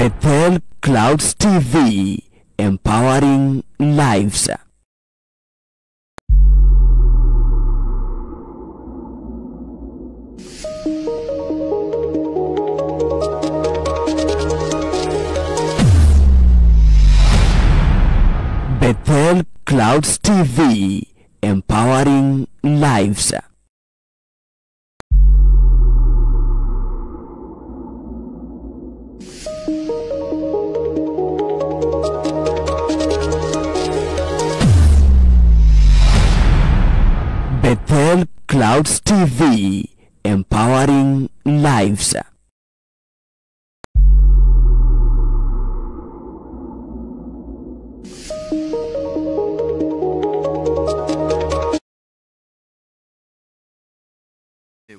Bethel Clouds TV, empowering lives. Bethel Clouds TV, empowering lives. Bethel Clouds TV, empowering lives.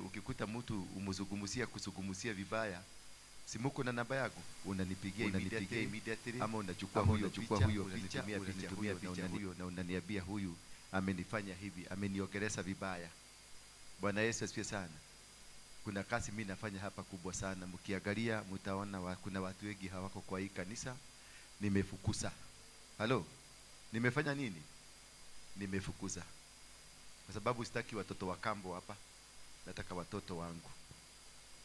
Ukikuta mtu kuzungumzia vibaya, simuko na namba yangu unanipigia immediately, ama unachukua huyo picha na unaniambia huyu amenifanya hivi, ameniongeleza vibaya. Bwana Yesu asifiwe sana. Kuna kazi mimi nafanya hapa kubwa sana. Mkiangalia mtaona kuna watu wengi hawako kwa hii kanisa. Nimefukuza. Halo? Nimefanya nini? Nimefukuza. Kwa sababu sitaki watoto wa kambo hapa. Nataka watoto wangu.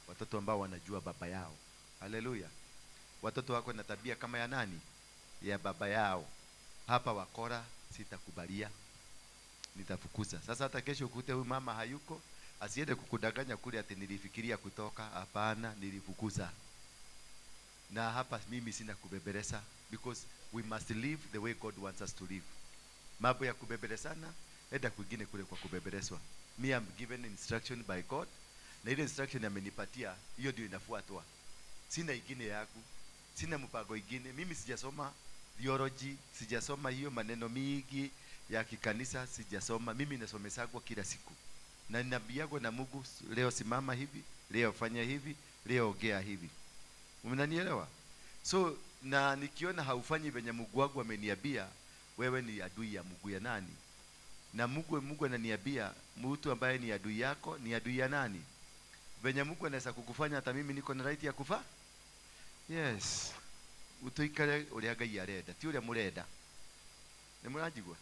Watoto ambao wanajua baba yao. Haleluya. Watoto wako na tabia kama ya nani? Ya baba yao. Hapa wakora sitakubalia. Nitafukuza. Sasa hata kesho ukute huyu mama hayuko, asiende kukudanganya kule ati nilifikiria kutoka. Hapana, nilifukuza. Na hapa mimi sina kubebeleza, because we must live the way God wants us to live. Mambo ya kubebelezana, enda kwingine kule kwa kubebelezwa. Me am given instruction by God, na ile instruction amenipatia, hiyo ndio inafuatwa. Sina ingine yangu, sina mpango ingine. Mimi sijasoma theology, sijasoma hiyo maneno mingi ya kikanisa, sijasoma. Mimi nasomesagwa kila siku. Na ninaambiagwa na Mungu, leo simama hivi, leo fanya hivi, leo ongea hivi. Mnanielewa? So na nikiona haufanyi venye Mungu wangu ameniambia, wewe ni adui ya Mungu ya nani? Na Mungu ananiambia mtu ambaye ni adui yako ni adui ya nani? Venye Mungu anaweza kukufanya hata mimi niko na right ya kufa? Yes. Utoikare uria Ngai arenda, ti uria murenda. Nimurajigwa.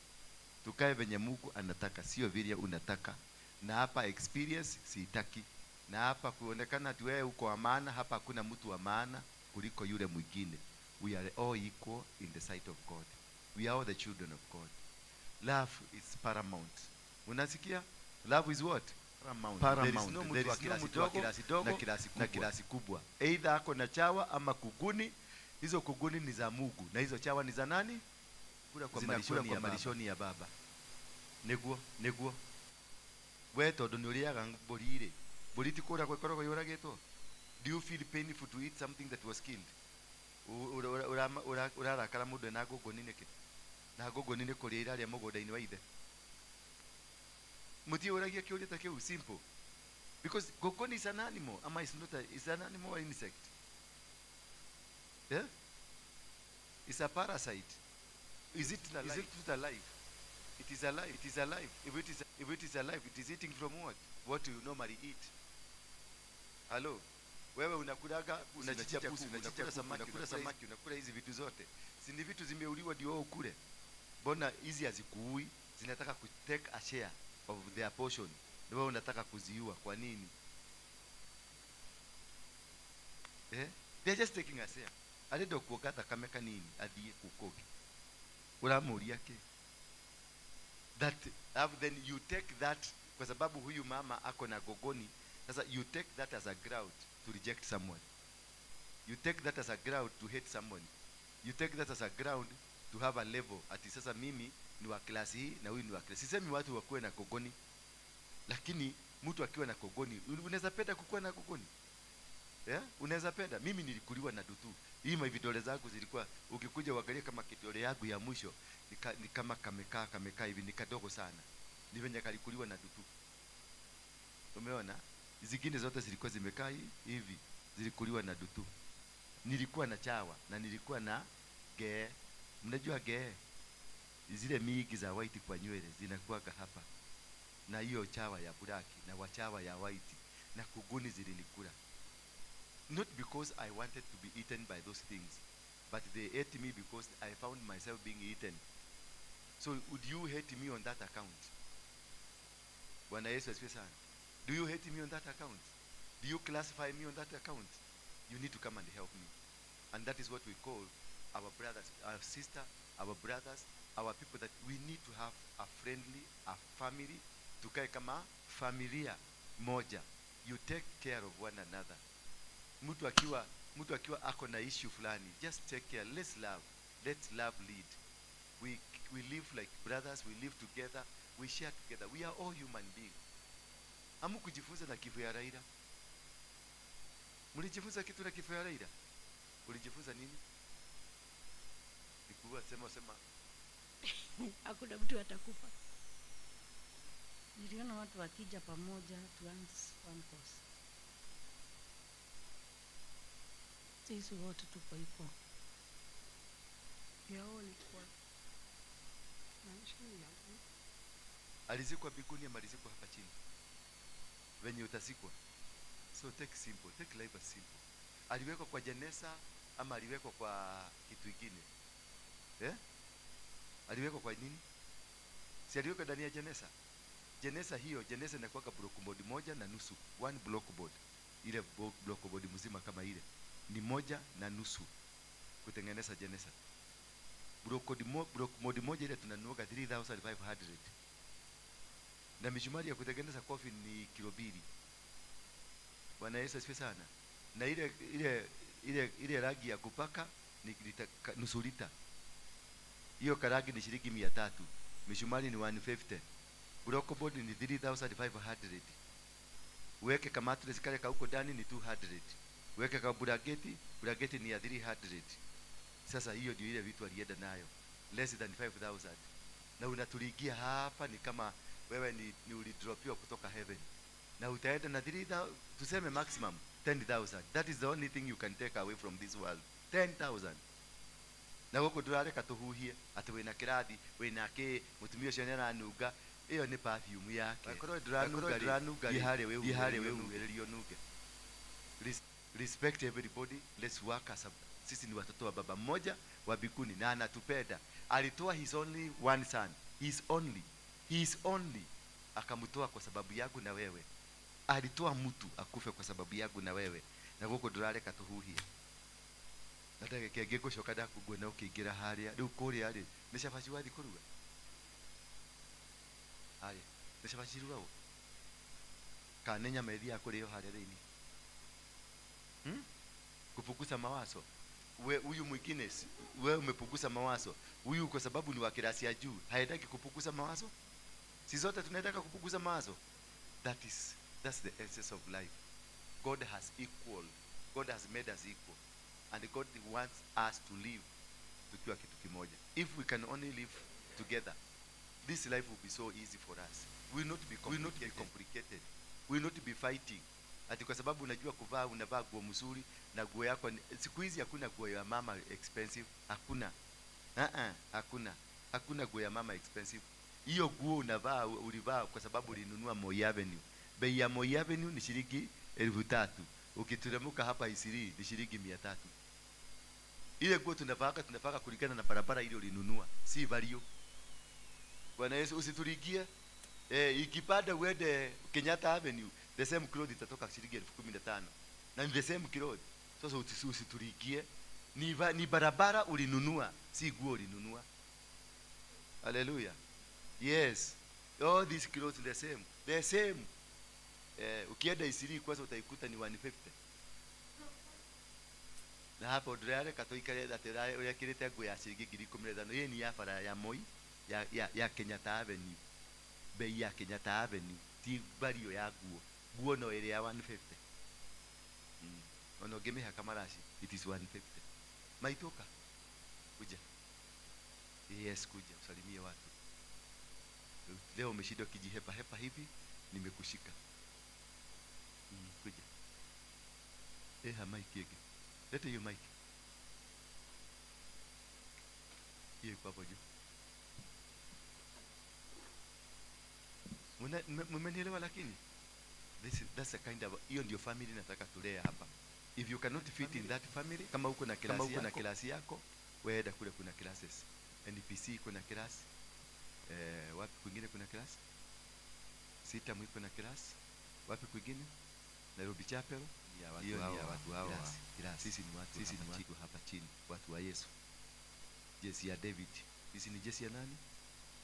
Tukae venye Mungu anataka, sio vile unataka. Na hapa experience sitaki. Na hapa kuonekana tu wewe uko amana, hapa hakuna mtu wa maana kuliko yule mwingine. We are all equal in the sight of God. We are all the children of God. Love is paramount. Unasikia? Love is what? Paramount. There is no mtu wa kilasi dogo na kilasi kubwa. Either ako na chawa ama kuguni. Hizo kuguni ni za Mungu na hizo chawa ni za nani? Kula kwa malishoni ya baba. Neguo. We tondu ni uriaga mburi ti kura kwekorogwo yuragetwo. Do you feel painful to eat something that was killed? Urarakara mundu na ngongoni niki? Na ngongoni ni kuria iraria mugunda-ini wa ithe. Muti uragia kiuria ta kiu simple. Because ngongoni is an animal, ama is an animal or insect? Yeah? It's a parasite. Is it alive? It is alive. If it is alive, it is eating from what? What you normally eat. Hello? Wewe unakulaga, unachinja pusi, unakula samaki, unakula hizi vitu zote. Si ni vitu zimeuliwa ndio wewe ukule. Mbona hizi hazikuui? Zinataka ku take a share of their portion. Wewe unataka kuziua kwa nini? They are just taking a share. Alido kuokata kameka nini? Adie kukoki. Uramuria ke. That then you take that, kwa sababu huyu mama ako na gogoni. Sasa you take that as a ground to reject someone. You take that as a ground to hate someone. You take that as a ground to have a level. Ati sasa mimi ni wa klasi hii na huyu ni wa klasi. Sisemi watu wakuwe na gogoni. Lakini mtu akiwa na gogoni, unaweza penda kukuwa na gogoni? Yeah? Unaweza penda. Mimi nilikuliwa na dutu. Hii vidole zangu zilikuwa, ukikuja uangalie kama kidole yangu ya mwisho ni kama kamekaa hivi, ni kadogo sana. Ni venye kalikuliwa na dutu. Umeona? Zingine zote zilikuwa zimekaa hivi, zilikuliwa na dutu. Nilikuwa na chawa na nilikuwa na gee. Mnajua gee? Zile mingi za white kwa nywele zinakuwaga hapa. Na hiyo chawa ya black na wachawa ya white na kuguni zilinikula. not because I wanted to be eaten by those things, but they ate me because I found myself being eaten. So would you hate me on that account? Bwana Yesu asifiwe sana. Do you hate me on that account? Do you classify me on that account? You need to come and help me. And that is what we call our brothers, our sister, our brothers, our people, that we need to have a friendly, a family, tukae kama familia moja. You take care of one another. Mtu akiwa ako na issue fulani, just take care. Let's love lead. We live like brothers, we live together, we share together. We are all human beings. Amu kujifunza na kifo ya Raila? Mlijifunza kitu na kifo ya Raila? Ulijifunza nini? Nikuwa sema hakuna mtu atakufa. Niliona watu wakija pamoja tuanze one cause. Sisi wote tuko ipo. Yao ilikuwa alizikwa mbinguni ama alizikwa hapa chini? Venye utazikwa. So take life as simple. Aliwekwa kwa jeneza ama aliwekwa kwa kitu kingine? Aliwekwa kwa nini? Si aliwekwa ndani ya jeneza? Jeneza inakuwa block board moja na nusu. One block board. Ile block board mzima kama ile ni moja na nusu kutengeneza jeneza. Block board moja ile tunanunua 3500. Na misumari ya kutengeneza coffin ni kilo 2. Bwana Yesu asifiwe sana. Na ile rangi ya kupaka ni nusu lita. Hiyo karagi ni shilingi 300. Misumari ni 150. Block board ni 3500. Weke kama mattress kale kauko ndani ni 200. Weke kama blanketi ni ya 300. Sasa hiyo ndio ile vitu alienda nayo. Less than 5000. Na unatuligia hapa ni kama wewe ni ulidropiwa kutoka heaven. Na utaenda na 3000, tuseme maximum 10000. That is the only thing you can take away from this world. 10000. Na goko durare katuhuhie ati wina kirathi wina ki mutumia ucio nena nunga iyo ni perfume yake. Akoro duranuga ihare wewe ugererio nuge. Respect everybody. Let's work as a, sisi ni watoto wa baba mmoja wa mbinguni na anatupenda. Alitoa his only one son. His only akamtoa kwa sababu yangu na wewe. Alitoa mtu akufe kwa sababu yangu na wewe. Na goko durare katuhuhie. Nataka kege gushoka ndakugwe na ukiingira haria riu kuria ari ni shabashi wathi kuruga haria ni shabashi ruga kana nyama ithia kurio haria thini kupunguza mawazo. Huyu mwingine wewe umepunguza mawazo, huyu kwa sababu ni wa kirasi ya juu haitaki kupunguza mawazo. Si zote tunataka kupunguza mawazo. That's the essence of life. God has made us equal. And God wants us to live tukiwa kitu kimoja. If we can only live together, this life will be so easy for us. We will not be complicated. We will not be fighting. Ati kwa sababu unajua kuvaa, unavaa nguo mzuri na nguo yako siku hizi hakuna nguo ya mama expensive, hakuna. Hakuna nguo ya mama expensive. Hiyo nguo unavaa ulivaa kwa sababu ulinunua Moi Avenue. Bei ya Moi Avenue ni shilingi 3000. Ukiteremka hapa Isiri ni shilingi 300. Ile nguo tunavaa kulingana na barabara ile ulinunua, si value. Bwana Yesu usiturigie. Ikipanda uende Kenyatta Avenue, the same clothes itatoka shilingi 15000. Na ni the same clothes. Sasa usiturigie. Ni barabara ulinunua, si nguo ulinunua. Hallelujah. Yes. All these clothes the same. Ukienda Isiri kwanza utaikuta ni 150. Na hapo ndare katoikare datera uria kirite nguo ya shilingi 15000. Yeye ni ya bara ya Moi ya Kenyatta Avenue. Bei ya Kenyatta Avenue ti bario ya nguo no ile ya 150. Ono gemeha kamarashi it is 150. Maitoka kuja. Yes, kuja usalimie watu. Leo umeshinda kijihepa hepa hivi nimekushika. Kuja. Maiki yake. Leta hiyo maiki. Hiyo kwa hapo juu. Mmenielewa lakini? That's the kind of hiyo ndio family nataka tulea hapa. If you cannot fit in that family, kama uko na klasi yako, weenda kule kuna classes. NPC kuna class, wapi kwingine kuna class? Sita mwiko na class. Wapi kwingine? Nairobi Chapel. Ya watu hao. Sisi ni watu hapa chini, watu wa Yesu. Jesi ya David. Sisi ni Jesi ya nani?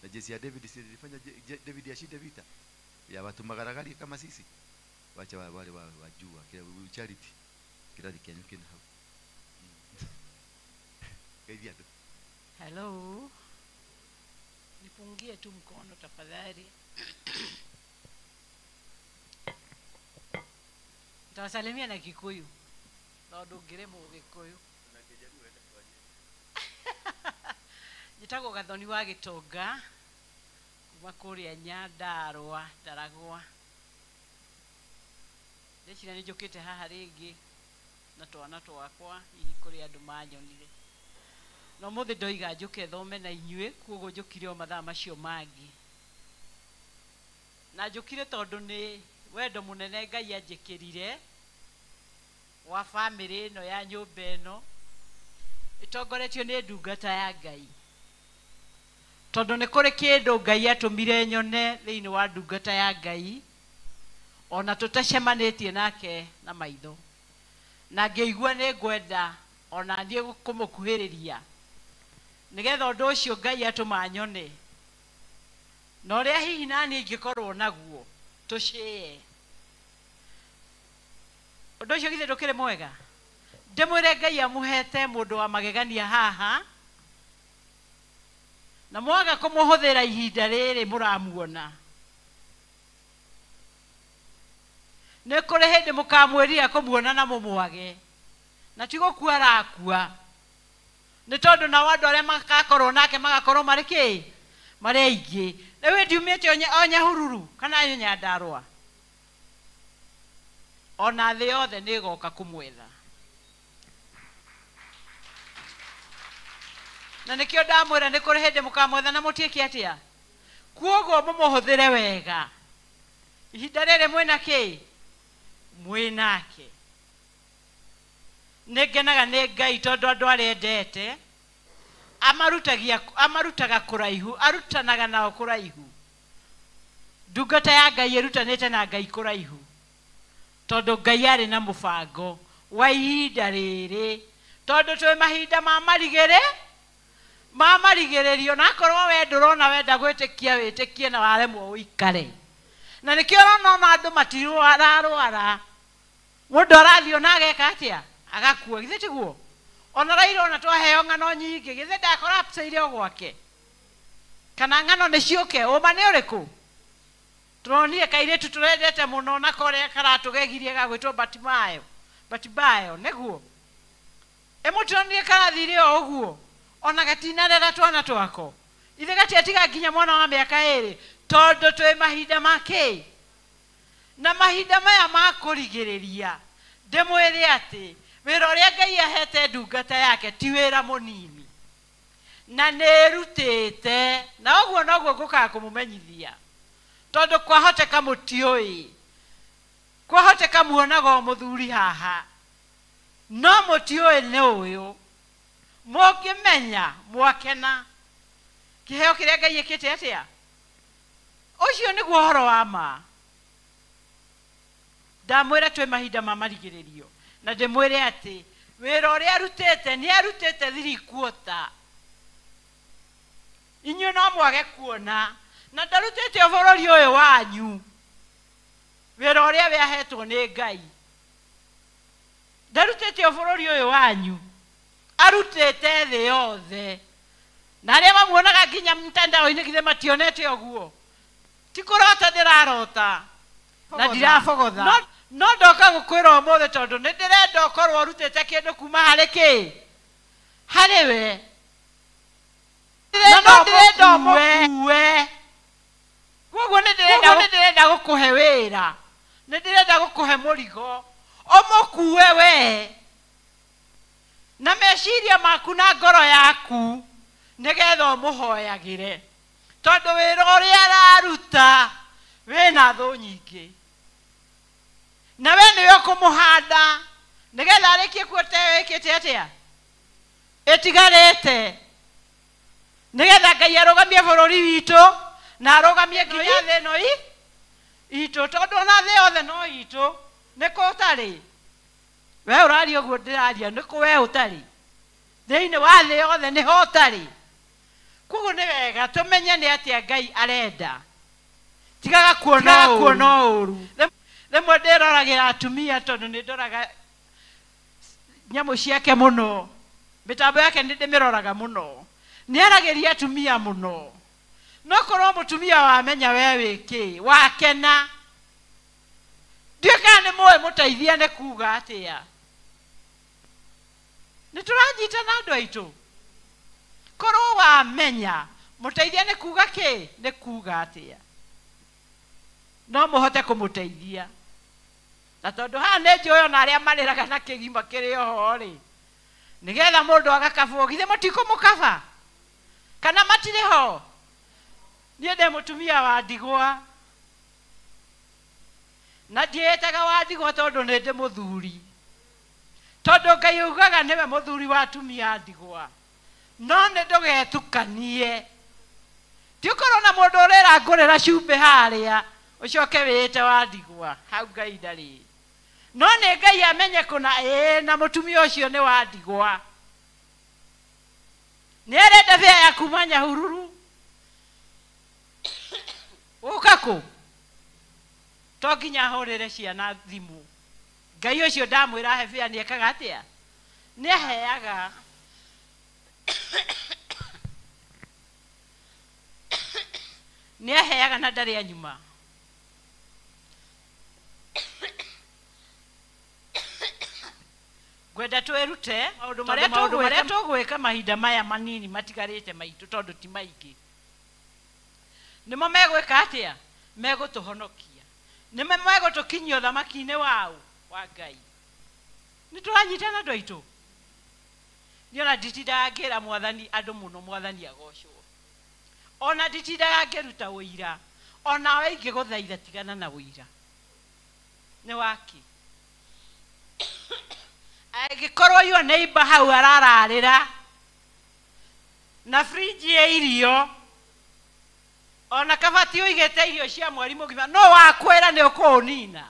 Na Jesi ya David si ilifanya David ashinde vita. Ya watu magaragari kama sisi. Wacha wale wajua kila charity. Kila dikanyuke na hapo. Kaidia tu. Hello. Nipungie tu mkono tafadhali. Nitawasalimia na Kikuyu. Tondu ngiremo Gikuyu. Njitagwo Gathoni wa Gitonga. Kuma kuria Nyandarua, Ndaragwa. Ndecira njukite haha ringi na twana twakwa hihi kuri andu manyonire. No muthi ndoiga njuke thome na inyue kuogo njukire o mathaa macio mangi. Na njukire tondu ni wendo munene Ngai anjikirire wa family no ya nyumba eno itongoretio ni ndungata ya Ngai. Tondu ni kuri kindu Ngai atumire nyone thiini wa ndungata ya Ngai ona tutacemanitie nake na maitho. Na ngeigua ni ngwenda ona thie kumukuhiriria nigetha undu ucio Ngai atuma nyone. No ria hihi nani ingikorwo naguo tucie. Undu ucio githe ndukire mwega. Ndimwire Ngai amuhete mundu wa magegania haha. Na mwaga kumuhuthira ihinda riri muramuona. Nĩ kũrĩ hĩndĩ mũkamwĩrira kũmuona na mũmwage. Na tigo kuo arakua. Nĩ tondũ nao andũ arĩa magakorwo nake magakorwo marĩ kĩ? Marĩ aingĩ. Rĩu ndiumĩte o Nyahururu kana Nyandarua. Ona thĩ yothe nĩ ĩgoka kũmwetha. Na nĩkĩo ndamwĩra nĩ kũrĩ hĩndĩ mũkamwetha na mũtiĩke atĩa. Kuoguo mũmũhũthĩre wega. Ihinda rĩrĩ mwĩna kĩ? Mwinake. Negenaga nĩ Ngai tondu andu arendete amarutaga kuraihu, arutanaga nao kuraihu. Ndungata ya Ngai irutanite na Ngai kuraihu tondu Ngai ari na mubango wa ihinda rĩrĩ. Tondu twi mahinda ma marigĩrĩrio na korwo we ndurona wenda gwĩtĩkia wĩtĩkie na waremwo uikare. Na nikio rona andu matirwararwara. Mundu arathio na ageka atia? Agakua githe tiguo. Ona Raila ona twaheo ng'ano nyingi githe ndakorapseire ogwake. Kana ng'ano nĩ ciũke uma nĩ ũrĩkũ? Turonire kairitu turendete muno na kore karatugegirie gagwitwo Batibayo nĩguo. Emuturonire karathire o ũguo. Ona gatinarera twana twako. Ithe gatiatiga nginya mwana wa mĩaka 2 tondu twi mahinda make. Na mahinda maya ma kurigĩrĩria ndimwĩre ati wĩra ũrĩa Ngai ahete ndungata yake ti wĩra mũnini. Na nĩrutĩte na ũguo noguo ngũkaga kũmũmenyithia. Tondu kwahoteka mũtiũĩ. Kwahoteka muonaga mũthuri haha. No mũtiũĩ nĩ ũyũ. Mũngĩmenya mwakena. Kĩheo kĩrĩa Ngai ĩkĩte atĩa? Ucio nĩguo ũhoro wa ma. Ndamwĩra twi mahinda ma marigĩrĩrio. Na ndĩmwĩre atĩ wĩra ũrĩa arutĩte nĩ arutĩte 3 quarter. Inyuĩ no mwage kuona. Na ndarutĩte bũrũri ũyũ wanyu. Wĩra ũrĩa we ahetwo nĩ Ngai. Ndarutĩte bũrũri ũyũ wanyu. Arutĩte thĩ yothe. Na arĩa mamuonaga nginya mtandao-inĩ githe mationete ũguo. Tikurota ndirarota. Na ndirabogotha. No ndoka gukwira ũmũthĩ tondu nĩ ndĩrenda ũkorwo ũrutĩte kĩndũ kuma harĩ kĩ? Harĩ we. Na no ndĩrenda ũmũkue. Koguo nĩ ndĩrenda gũkũhe wĩra. Nĩ ndĩrenda gũkũhe mũrigo. Ũmũkue we. Na meciria maku na ngoro yaku nĩgetha ũmũhoyagĩre. Tondu wĩra ũrĩa araruta wĩna thũ nyingĩ. Na we nĩwe kũmũhanda nigetha arekie kuote wikite atia etigarete nigetha Ngai arogamie bururi witu na arogamie nginya thĩ ĩno itu tondu ona thĩ yothe no itu niko utari we urari uguo ndiraria niko we utari thĩinĩ wa thĩ yothe niho utari koguo ni wega tumenye ni atia Ngai arenda tigaga kuona uru rimwe ndĩroragira atumia tondu ni ndoraga nyamu ciake muno mitambo yake ndĩmĩroraga muno ni arageria atumia muno no korwo mutumia wamenya we wiki wakena ndika ni moe muteithia ne kuga atia ni turanyita na andu aitu korwo wamenya muteithia ne kuga ki ne kuga atia no muhote kumuteithia na tondu ha ne njoyo na aria mariraga na kigima kiri oho ri nigetha mundu agakabwo githe mutiko mukaba kana matire ho nie nde mutumia wa ndigwa na ndietaga wa ndigwa tondu ni ndi muthuri tondu Ngai ugaga niwe muthuri wa atumia ndigwa no ni ndugetukanie ti ukorwo na mundu urera ngurira cumbi haria ucoke wite wa ndigwa hau Ngai ndari no ni Ngai amenye kuna na mutumia ucio ni wa ndigwa ni arenda bia ya kumanya hururu ukako to nginya horere ciana thimu Ngai ucio ndamwira he bia ni ekaga atia ni aheaga ni aheaga na ndari anyuma gwenda twerute maundu maria tugwika mahinda maya manini matigarite maitu tondu ti maingi nimo megwika atia megutuhonokia nimo megutukinyia thamaki-ini wao wa Ngai ni turanyitana andu aitu niona nditindaga ngira mwathani andu muno mwathani agocwo ona nditindaga ngiruta uira ona we ingiguthaitha tigana na uira ni waki agikorwo yo neighbor hau arararira na fridge ya irio ona kabati uigete irio cia mweri mugima no wakwera ni ukunina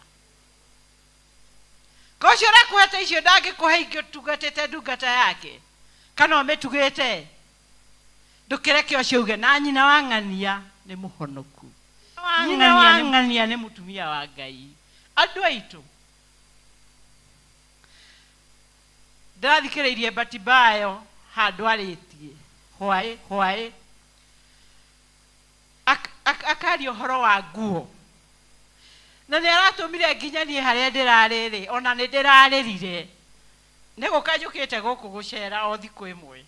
kocio rakwete icio ndangikuhe ingĩ tugatete ndungata yake kana umetugite ndukireke ucio uge na nyina wa ng'ania ni muhonoku nyina wa ng'ania ni mutumia wa Ngai andu aitu ndathikiririe Batibayo handu aritie hwae akari uhoro wa nguo na ni aratumire nginya nie haria ndirariri ona ni ndiraririre ni gukajukite guku gucera o thiku imwe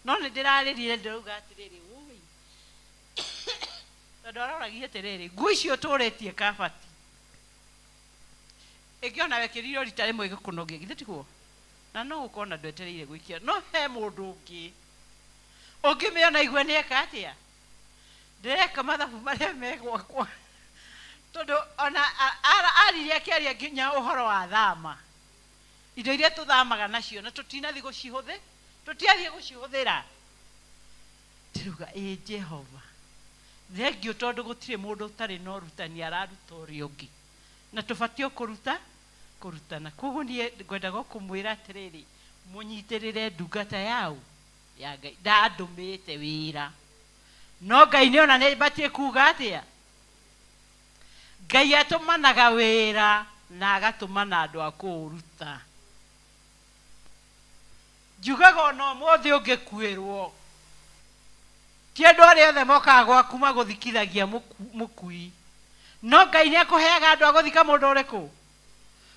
no ni ndiraririre ndirauga atiriri ui tondu aroragia atiriri nguo icio turitie kabati igiona wekiriro rita rimwe gikunogia githe tiguo na no ukona ndwetereire gwikia no he mundu ungi meona igwe ni eka atia ndireka mathabu maria megwakwa tondu ona ariria kiaria nginya uhoro wa thama indo iria tuthamaga nacio na tutinathi tutiathie gucihuthira tiruga Jehova thengio tondu gutire mundu utari no rutani araruta uri ungi na tubatio kurutana koguo ni ngwenda gukumwira atiriri munyitirire ndungata yao ya Ngai ndandumite wira no Ngai ni ona ni batie kuga atia Ngai atumanaga wira na agatumana andu akuruta jugaga no mothe ungikuirwo ti andu aria othe mokaga gwaku maguthikithagia mukui no Ngai ni akuheaga andu aguthika mundu uriku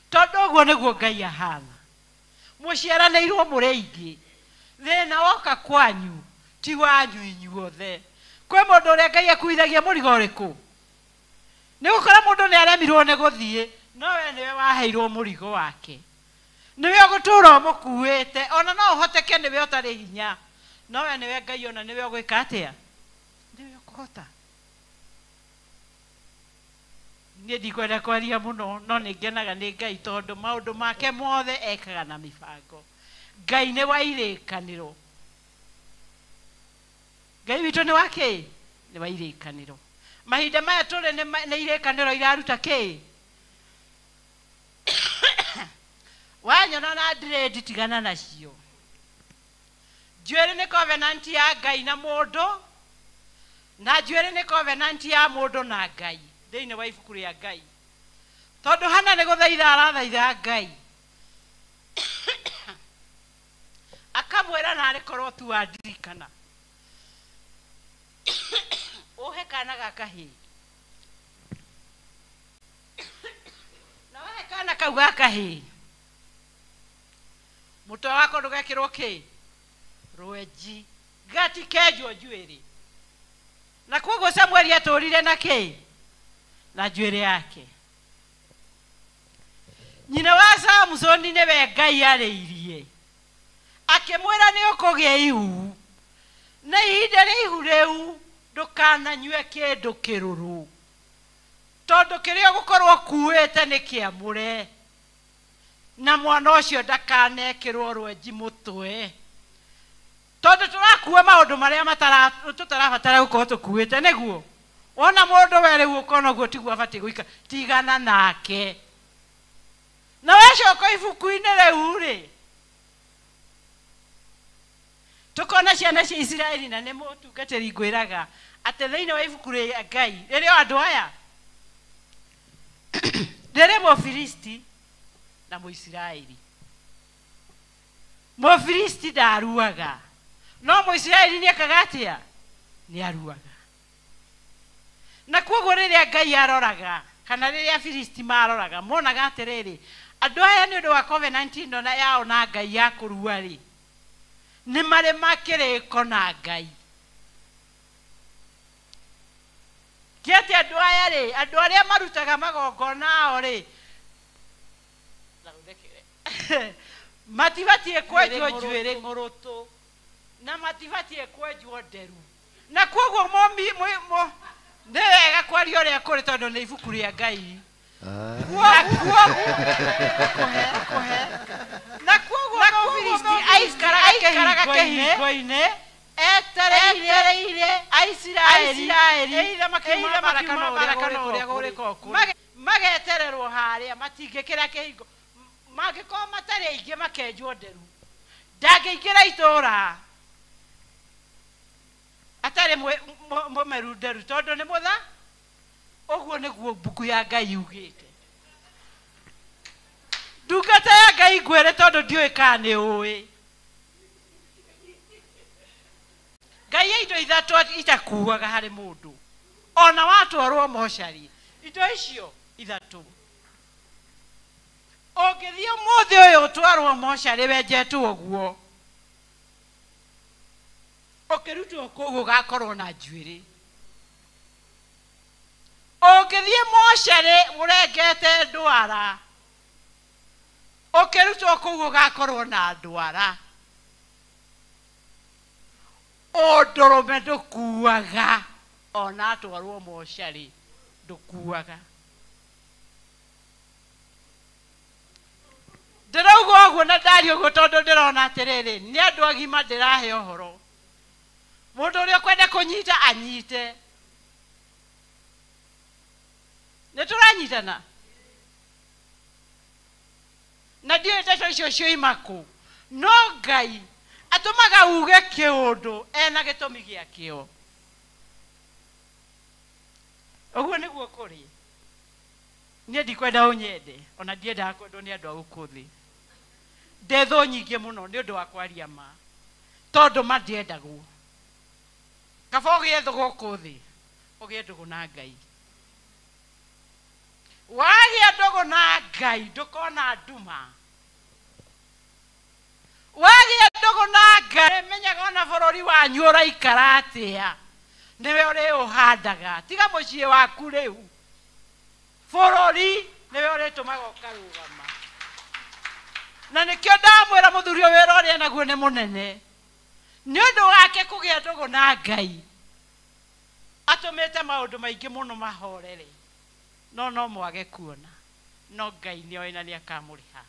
tondu uguo niguo Ngai ahana muciaranĩirwo mũrĩ aingĩ thĩna woka kwanyu ti wanyu inyuothe kwe mũndũ ũrĩa Ngai akuithagia mũrigo ũrĩkũ nĩ gũkora mũndũ nĩ aremirwo nĩ gũthiĩ no we nĩwe waheirwo mũrigo wake nĩwe ũgũtũũra ũmũkuĩte ona no ũhoteke nĩwe ũtarĩ hinya no we nĩwe Ngai ona nĩwe ũgwĩka atĩa nĩwe ũkũhota niĩ ndikwenda kwaria mũno no nĩ ngenaga nĩ Ngai tondũ maũndũ make mothe ekaga na mĩbango. Ngai nĩ wa irĩkanĩro. Ngai witũ nĩ wa kĩ? Nĩ wa irĩkanĩro. Mahinda maya tũrĩ nĩ irĩkanĩro iraruta kĩ? Wanyona na dread tigana nacio. Njuĩrĩ nĩ covenant ya Ngai na mũndũ, na njuĩrĩ nĩ covenant ya mũndũ na Ngai thĩinĩ wa ibuku rĩa Ngai. Tondũ Hana nĩ gũthaitha arathaitha Ngai akamwĩra narĩ korwo tu wandirikana ũhe kana gaka hĩ. Na wahe kana kau gaka hĩ, mũtwe wako ndũgekĩrwo kĩ? Rwenji, gatikenjwo njuĩrĩ. Na koguo Samueli atũrire na kĩ? Na njuĩrĩ yake. Nyina wa Samsoni nĩwe Ngai arĩirie akĩmwĩra nĩ ũkũgĩa ihu, na ihinda rĩa ihu rĩu ndũkananyue kĩndũ kĩrũrũ, tondũ kĩrĩa ũgũkorwo kuĩte nĩ kĩamũre, na mwana ũcio ndakanekĩrwo rwenji mũtwe, tondũ tũrakua maũndũ marĩa tũtarabatara gũkorwo tũkuĩte. Nĩguo wona mũndũ we rĩu ũkona ũguo tiguo abatiĩ gũikara, tigana nake. Na wacoka ibuku-inĩ rĩu rĩ, tukona ciana cia Isiraeli, na nĩ mũtungatĩri ngwĩraga atĩ thĩinĩ wa ibuku rĩa Ngai rĩrĩ andũ aya rĩrĩ Mũfilisti na Mũisiraeli. Mũfilisti ndaruaga, no Mũisiraeli nĩ ekaga atĩa? Nĩ aruaga. Na koguo rĩrĩa Ngai aroraga kana rĩrĩa Filisti maroraga monaga atĩrĩrĩ, andũ aya nĩ ũndũ wa covenant ĩno yao na Ngai ya kũrua rĩ, nĩ marĩ makĩrĩko na Ngai. Kĩati andũ aya rĩ, andũ arĩa marutaga magongona ao rĩ, matibatiĩ kwenjwo njuĩrĩ ngũrũtũ, na matibatiĩ kwenjwo nderu. Na koguo nĩ wega kwaria ũrĩa kũrĩ tondũ nĩ ibuku rĩa Ngai. Na koguo Mũfilisti aikaraga kĩhingo-inĩ etereire Aisiraeli either makiuma marakana ũrĩa gũrĩko magetererwo harĩa matingĩkĩra kĩhingo. Mangĩkorwo matarĩ aingĩ makenjwo nderu, ndangĩingĩra itũũra atarĩ mũmeru nderu tondũ nĩ mũtha. Ũguo nĩguo mbuku ya Ngai yugĩte. Ndungata ya Ngai ngwĩre tondũ ndiũĩ kana nĩ ũĩ. Ngai ya indo ithatũ itakuaga harĩ mũndũ, ona watwarwo mocarĩ. Indo icio ithatũ ũngĩthiĩ ũmũthĩ ũyũ ũtwarwo mocarĩ wenjetwo ũguo, ũkĩrutwo kũu ũgakorwo na njuĩrĩ. Ũngĩthiĩ mocarĩ ũrengete ndwara, ũkĩrutwo kũu ũgakorwo na ndwara. Ũndũrũme ndũkuaga, ona atwarwo mocarĩ ndũkuaga. Ndĩrauga ũguo na ndari ũguo tondũ ndĩrona atĩrĩrĩ, nĩ andũ agima ndĩrahe ũhoro. Mũndũ ũrĩa ũkwenda kũnyita anyite. Nĩ tũranyitana? Na ndiũĩ ndeto icio cioima kũ, no Ngai atũmaga uge kĩũndũ ena gĩtũmi gĩakĩo. Ũguo nĩguo kũrĩ. Niĩ ndikwenda ũnyende, ona ndiendaga kwendwo nĩ andũ a gũkũ thĩ. Ndĩ thũ nyingĩ mũno nĩ ũndũ wa kwaria ma, tondũ ma ndiendagwo. Kaba ũgĩe thũ gũkũ thĩ, ũgĩe ndũgũ na Ngai. Wagĩa ndũgũ na Ngai ndũkona nduma. Wagĩa ndũgũ na Ngai menyaga ona bũrũri wanyu ũraikara atĩa, nĩwe ũrĩũhandaga. Tiga mũciĩ waku rĩu, bũrũri nĩwe ũrĩtũmaga ũkarũgama. Na nĩkĩo ndamwĩra mũthuri ũyũ wĩra ũrĩa naguo nĩ mũnene, nĩ ũndũ wake kũgĩa ndũgũ na Ngai atũmĩte maũndũ maingĩ mũno mahorere. no mwage kuona no Ngai nĩ oĩ na nĩ akamũrĩha.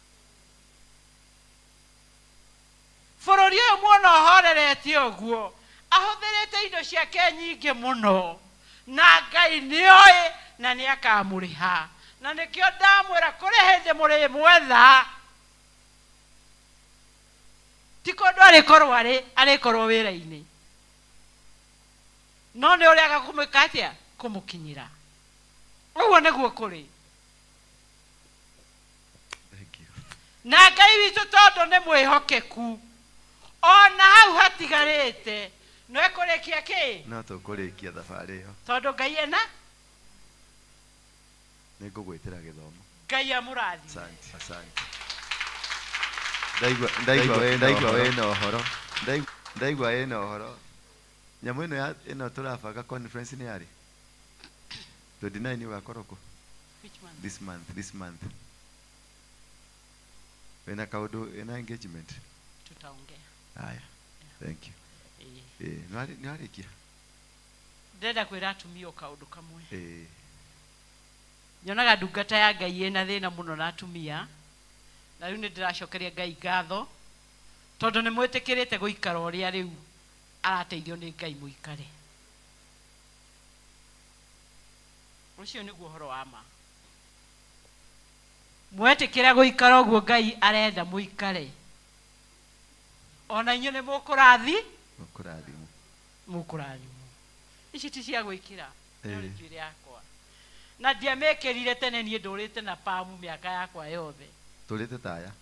Bũrũri ũyũ muona ũhorerete ũguo ahũthĩrĩte indo ciake nyingĩ mũno na Ngai nĩ oĩ na nĩ akamũrĩha. Na nĩkĩo ndamwĩra kũrĩ hĩndĩ mũrĩ mwetha ti kũndũ arĩkorwo wĩra-inĩ no nĩ ũrĩa agakũmwĩka atĩa kũmũkinyĩra. Ũguo nĩguo kũrĩ. Na Ngai witũ tondũ nĩ mwĩhokeku ona hau hatigarĩte no ekũrĩkia kĩ? No tũkũrĩkia thabarĩ ĩyo Tondũ Ngai ena nĩngũgwĩtĩra gĩthomo. Ngai amũrathime. Asante. Ndaigua wĩna ũhoro. Nyamũ ĩno tũrabanga conference nĩ yarĩ? 29 ũgakorwo kũ? This month. Wĩna kaũndũ ĩna engagement? Tutaongea. Haya. Thank you. Nĩ warĩkia? Ndĩrenda kwĩra atumia kaũndũ kamwe. Nyonaga ndungata ya Ngai ĩna thĩna mũno na atumia. Na rĩu nĩ ndĩracokeria Ngai ngatho tondũ nĩ mwĩtĩkĩrĩte gũikara ũrĩa rĩu arateithio nĩ Ngai mũikare. Ũcio nĩguo ũhoro wa ma. Mwĩtĩkĩra gũikara ũguo Ngai arenda mũikare. Ona inyuĩ nĩ mũkũrathimwo. Ici ti cia gwĩkĩra. Nĩ njuĩrĩ yakwa. Na ndiamĩkĩrire tene niĩ ndũrĩte na pamu mĩaka yakwa yothe. Tũrĩte taya.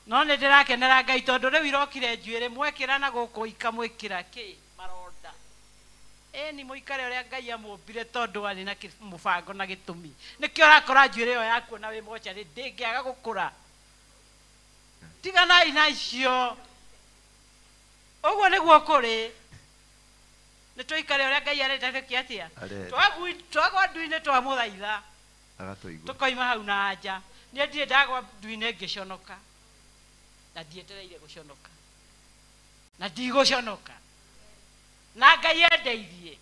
No nĩ ndĩrakenera Ngai tondũ rĩu irokire njuĩrĩ mwekĩra na gũkũ ikamwĩkĩra kĩ maronda. Ni mũikare ũrĩa Ngai amũmbire tondũ arĩ na mũbango na gĩtũmi. Nĩkĩo ũrakora njuĩrĩ ĩyo yakuona wĩ mocarĩ ndĩngĩaga gũkũra. Tiganai na icio. Ũguo nĩguo kũrĩ. Nĩ tũikare ũrĩa Ngai arenda twĩke atĩa? Twagwa ndu-inĩ twa mũthaitha. Tukoima hau na nja. Niĩ ndirĩ ndagwa ndu-inĩ ngĩconoka. Na ndietereire gũconoka. Na ndigũconoka. Na Ngai endeithie.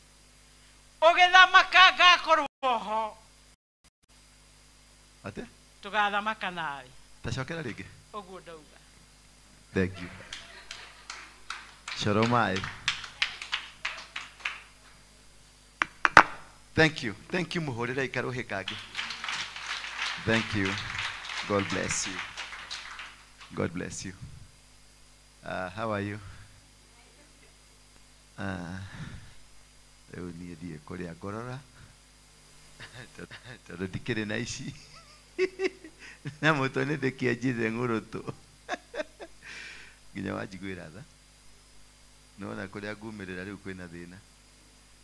Ũgĩthamaka ngakorwo ho. Ate? Tũgathamaka nawe. Tacokera rĩngĩ. Ũguo ndauga. Thank you. Shalomai. Thank you muhorera ikaro hekange. Thank you. God bless you. How are you? Leo niĩ thiĩ kũrĩa ngorora tondũ ndikĩrĩ na ici na mũtwe nĩ ndĩkĩenjire ngũrũtũ nginya wanjiguĩra tha. Nona kũrĩa ngumĩrĩra rĩu kwĩna thĩna.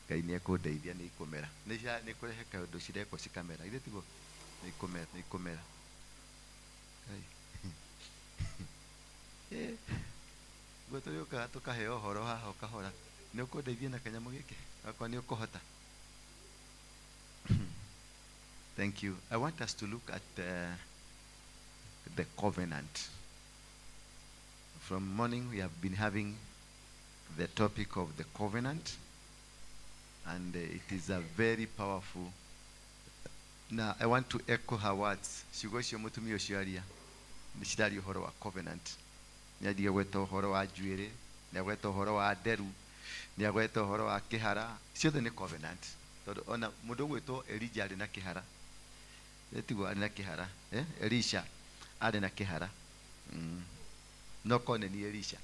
Ngai nĩ ekũndeithia nĩ ikũmera. Nĩ kũrehe kaũndũ cirekwo cikamera. Ithe tiguo nĩ ikũmera. Guo tũrĩũkaga tũkaheo ũhoro haha ũkahora. Nĩ ũkũndeithia na kanyamũ gĩkĩ? Akwa nĩ ũkũhota. Thank you. I want us to look at the covenant. From morning we have been having the topic of the covenant. And it is a very powerful. Now I want to echo her words. Shigoshi mutumio shiaria. Nishidari uhoro wa covenant. Niadia weto uhoro wa njuĩrĩ, niagweta uhoro wa nderu, niagweta uhoro wa kĩhara. Ciothe nĩ covenant. Tondũ ona mũndũ gwĩtwo Elijah arĩ na kĩhara. Etigo arĩ na kĩhara, Elisha arĩ na kĩhara. No kone ni Elisha.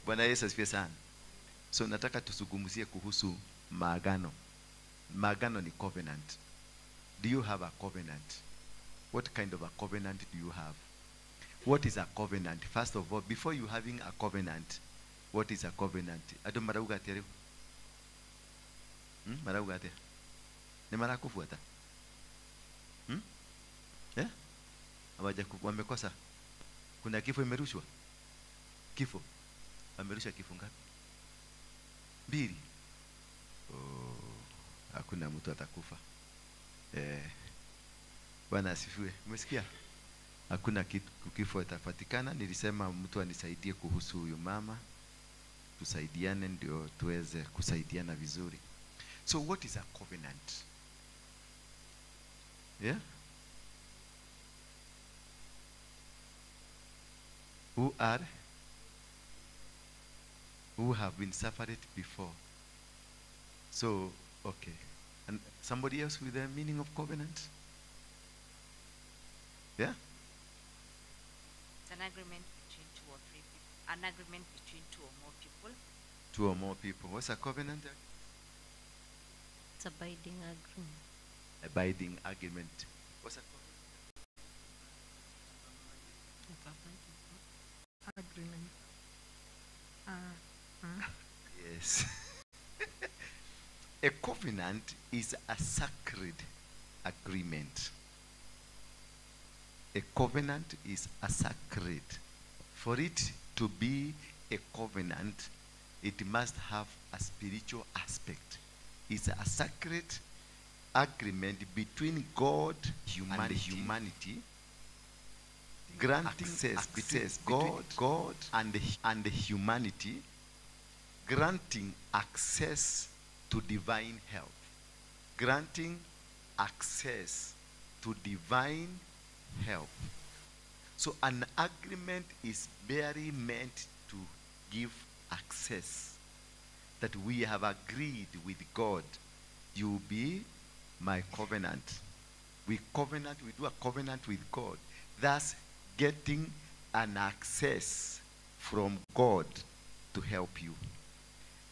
Bwana Yesu asifiwe sana. So nataka tusungumzie kuhusu maagano. Maagano ni covenant. Do you have a covenant? What kind of a covenant do you have? What is a covenant? First of all, before you having a covenant, what is a covenant? Ado marauga atia riu? Marauga atia? Ni marakufuata? Wamekosa? Kuna kifo imerushwa? Kifo? Amerusha kifo ngapi? 2. Hakuna mtu atakufa. Bwana asifiwe. Umesikia? Hakuna kifo itapatikana. Nilisema mtu anisaidie kuhusu huyu mama. tusaidiane ndio tuweze kusaidiana vizuri. So what is a covenant? Yeah? Who have been suffered before. So, okay. And somebody else with the meaning of covenant? Yeah? It's an agreement between two or three people. An agreement between two or more people. Two or more people. What's a covenant? It's a binding agreement. A binding agreement. What's a covenant? Agreement. Yes. A covenant is a sacred agreement. A covenant is a sacred. For it to be a covenant, it must have a spiritual aspect. It's a sacred agreement between God and humanity, granting access God and humanity, granting access to divine help, granting access to divine help. So an agreement is barely meant to give access, that we have agreed with God, you be my covenant. We do a covenant with God, thus getting an access from God to help you.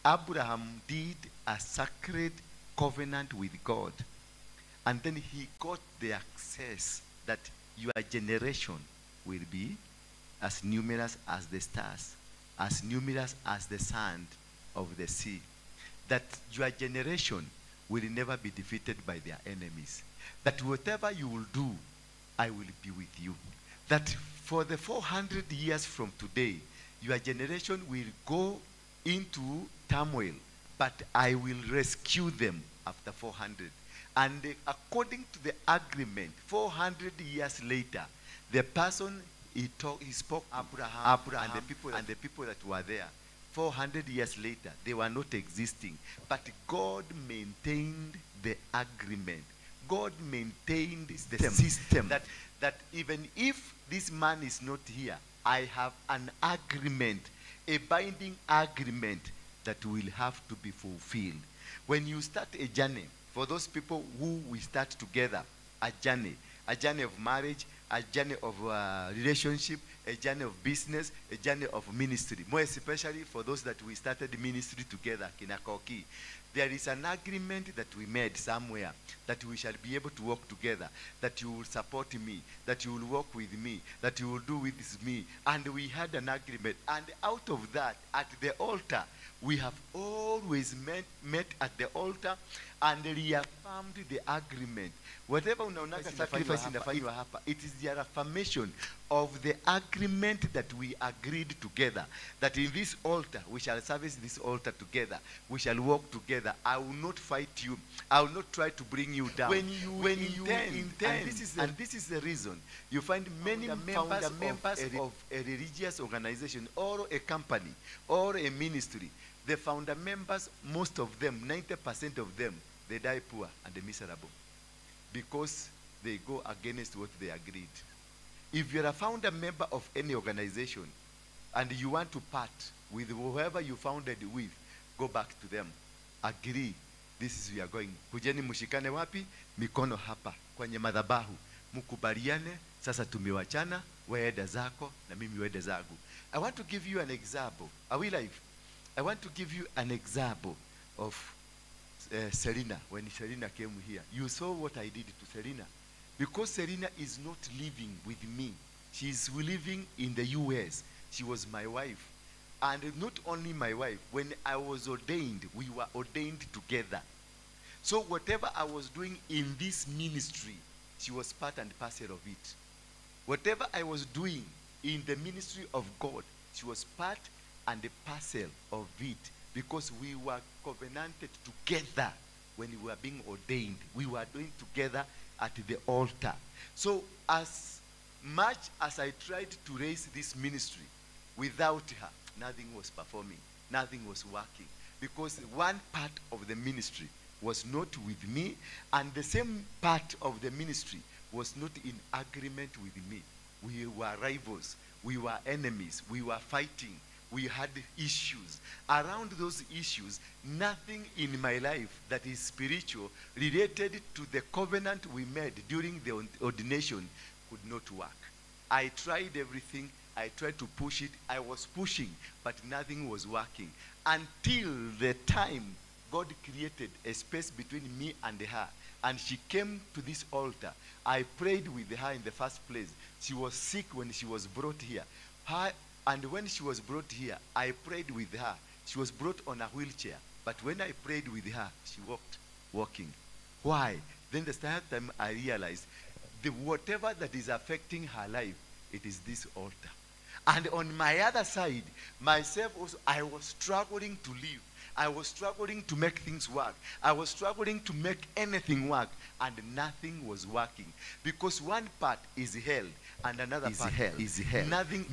Abraham did a sacred covenant with God, and then he got the access that your generation will be as numerous as the stars, as numerous as the sand of the sea, that your generation will never be defeated by their enemies, that whatever you will do, I will be with you, that for the 400 years from today, your generation will go into turmoil, but I will rescue them after 400. And according to the agreement, 400 years later, the person he spoke, Abraham and the people that were there, 400 years later, they were not existing. But God maintained the agreement. God maintained the system that even if this man is not here, I have an agreement, a binding agreement that will have to be fulfilled. When you start a journey, for those people who we start together, a journey of marriage, a journey of relationship, a journey of business, a journey of ministry. More especially for those that we started ministry together, Kinakoki. There is an agreement that we made somewhere that we shall be able to work together, that you will support me, that you will work with me, that you will do with me. And we had an agreement. And out of that, at the altar, we have always met at the altar and reaffirmed the agreement. Whatever unaonaga sacrifice inafanywa hapa, it is the affirmation of the agreement that we agreed together, that in this altar, we shall service this altar together, we shall walk together. I will not fight you, I will not try to bring you down. When you intend, and this is the reason, you find many members of a religious organization or a company or a ministry, the founder members, most of them, 90% of them, they die poor and miserable because they go against what they agreed. If you're a founder member of any organization and you want to part with whoever you founded with, go back to them. Agree, this is we are going. Kujeni mushikane wapi? Mikono hapa kwenye madhabahu. Mukubaliane, sasa tumewachana, wewe zako na mimi wewe zangu. I want to give you an example. Are we live? I want to give you an example of Selina. When Selina came here, you saw what I did to Selina. Because Selina is not living with me. She is living in the US. She was my wife. And not only my wife, when I was ordained, we were ordained together. So whatever I was doing in this ministry, she was part and parcel of it. Whatever I was doing in the ministry of God, she was part and a parcel of it, because we were covenanted together when we were being ordained. We were doing together at the altar. So as much as I tried to raise this ministry, without her, nothing was performing. nothing was working. Because one part of the ministry was not with me, and the same part of the ministry was not in agreement with me. We were rivals, we were enemies, we were fighting, we had issues. Around those issues, nothing in my life that is spiritual related to the covenant we made during the ordination could not work. I tried everything, I tried to push it, I was pushing, but nothing was working. Until the time God created a space between me and her, and she came to this altar. I prayed with her in the first place. She was sick when she was brought here. And when she was brought here, I prayed with her. She was brought on a wheelchair. But when I prayed with her, she walking. Why? Then the third time I realized, whatever that is affecting her life, it is this altar. And on my other side, myself also, I was struggling to live. I was struggling to make things work. I was struggling to make anything work, and nothing was working. Because one part is held, and another part is held. Nothing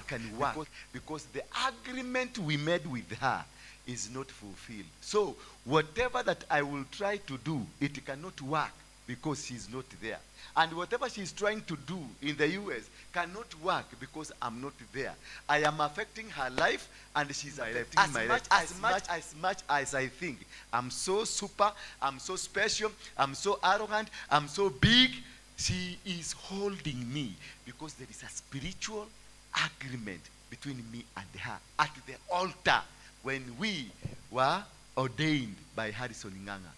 can work. Because the agreement we made with her is not fulfilled. So whatever that I will try to do, it cannot work because she's not there. And whatever she's trying to do in the US cannot work because I'm not there. I am affecting her life, and she's affecting my life. As much as I think I'm so super, I'm so special, I'm so arrogant, I'm so big, she is holding me because there is a spiritual agreement between me and her at the altar when we were ordained by Harrison Nganga.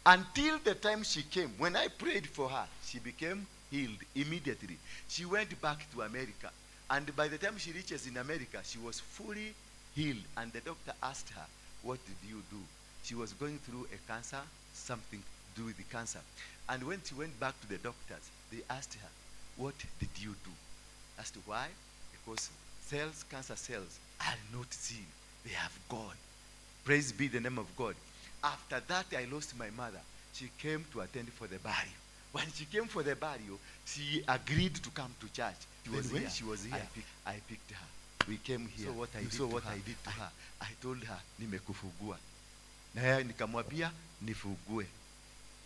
Until the time she came, when I prayed for her, she became healed immediately. She went back to America. And by the time she reaches in America, she was fully healed. And the doctor asked her, what did you do? She was going through a cancer, something to do with the cancer. And when she went back to the doctors, they asked her, what did you do? Asked why? Because cancer cells are not seen. They have gone. Praise be the name of God. After that, I lost my mother. She came to attend for the burial. When she came for the burial, she agreed to come to church. When she was here, I picked her. We came here. So what I did to her, I told her, nimekufugua. Na yeye nikamwambia nifugue.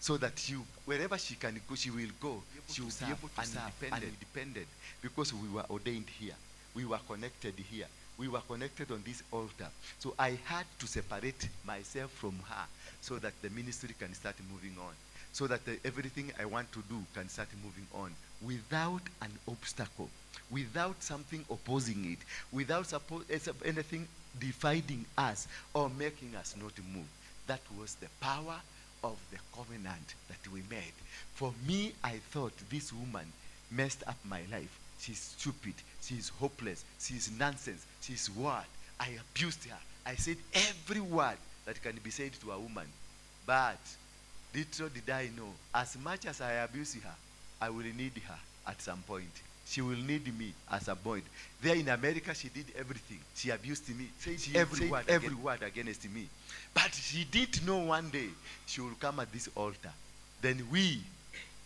So that wherever she can go, she will go. She will be able to serve and independent. Because we were ordained here. We were connected here. We were connected on this altar. So I had to separate myself from her so that the ministry can start moving on. So that everything I want to do can start moving on without an obstacle, without something opposing it, without anything dividing us or making us not move. That was the power of the covenant that we made. For me, I thought this woman messed up my life. She's stupid. She's hopeless. She's nonsense. She's what? I abused her. I said every word that can be said to a woman. But little did I know, as much as I abuse her, I will need her at some point. She will need me at some point. There in America, she did everything. She abused me. Said every word against me. But she didn't know one day she will come at this altar. Then we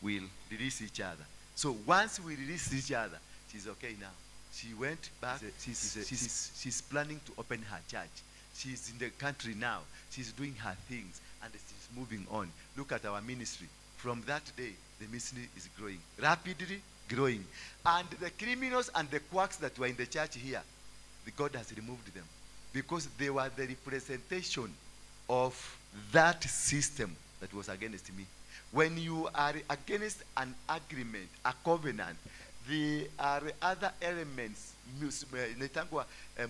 will release each other. So once we release each other, she's okay now. She went back. She's planning to open her church. She's in the country now. She's doing her things, and she's moving on. Look at our ministry. From that day, the ministry is growing, rapidly growing. And the criminals and the quacks that were in the church here, God has removed them because they were the representation of that system that was against me. When you are against an agreement, a covenant, there are other elements,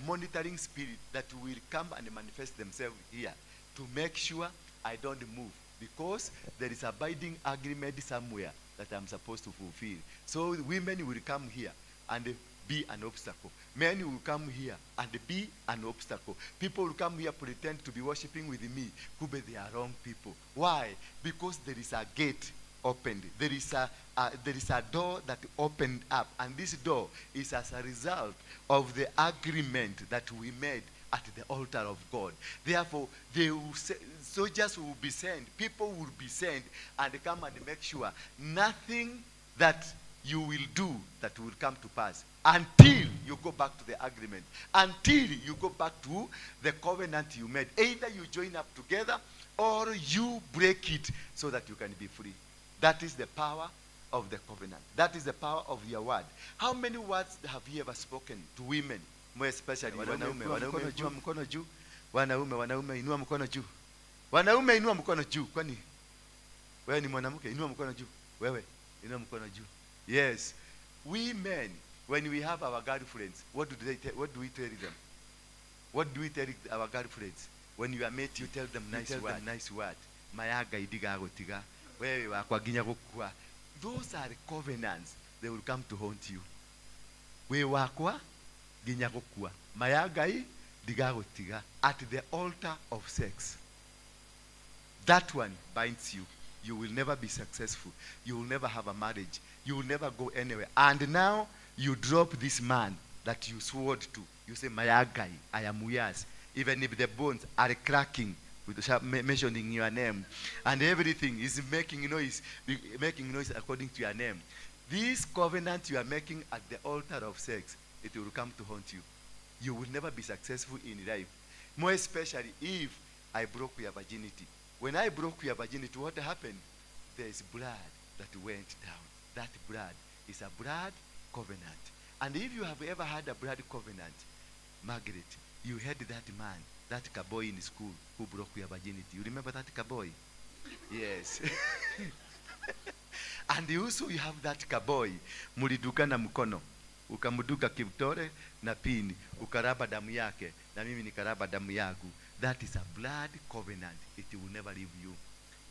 monitoring spirit that will come and manifest themselves here to make sure I don't move, because there is a binding agreement somewhere that I'm supposed to fulfill. So women will come here and be an obstacle. Men will come here and be an obstacle. People will come here pretend to be worshiping with me. Kube, they are wrong people. Why? Because there is a gate opened. There is a door that opened up, and this door is as a result of the agreement that we made at the altar of God. Therefore, soldiers will be sent, people will be sent, and come and make sure nothing that you will do that will come to pass. until you go back to the agreement, until you go back to the covenant you made. Either you join up together or you break it so that you can be free. That is the power of the covenant. That is the power of your word. How many words have you ever spoken to women, more especially wanaume? Wanaume inua mkono juu. Wanaume inua mkono juu. Wanaume inua mkono juu. Kwani wewe ni mwanamke? Inua mkono juu. Wewe inua mkono juu. Yes. We men, when we have our girlfriends, what do we tell them? What do we tell our girlfriends? When you are met, you tell them nice word. Mayaga idiga gotiga. Wewe wakwa ginya gukua. Those are covenants. They will come to haunt you. Wewe wakwa ginya gukua. Mayaga idiga gotiga at the altar of sex. That one binds you. You will never be successful. You will never have a marriage. You will never go anywhere. And now you drop this man that you swore to. You say, Mayagai, I am yours. Even if the bones are cracking, mentioning your name, and everything is making noise according to your name. This covenant you are making at the altar of sex, it will come to haunt you. You will never be successful in life. More especially if I broke your virginity. When I broke your virginity, what happened? There is blood that went down. That blood is a blood covenant. And if you have ever had a blood covenant, Margaret, you had that man, that cowboy in school who broke your virginity. You remember that cowboy? Yes. And also you have that cowboy, muliduka na mkono. Ukamuduka kibtore na pini. Ukaraba damu yake. Na mimi nikaraba damu yangu. That is a blood covenant. It will never leave you.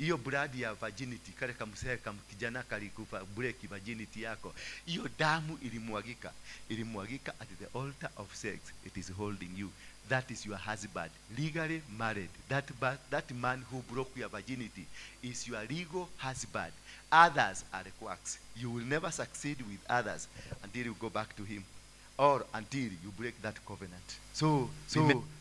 Iyo blood ya virginity, kale kamsee kijana kalikufa break virginity yako. Iyo damu ilimwagika. Ilimwagika at the altar of sex. It is holding you. That is your husband, legally married. That man who broke your virginity is your legal husband. Others are the quacks. You will never succeed with others until you go back to him, or until you break that covenant. So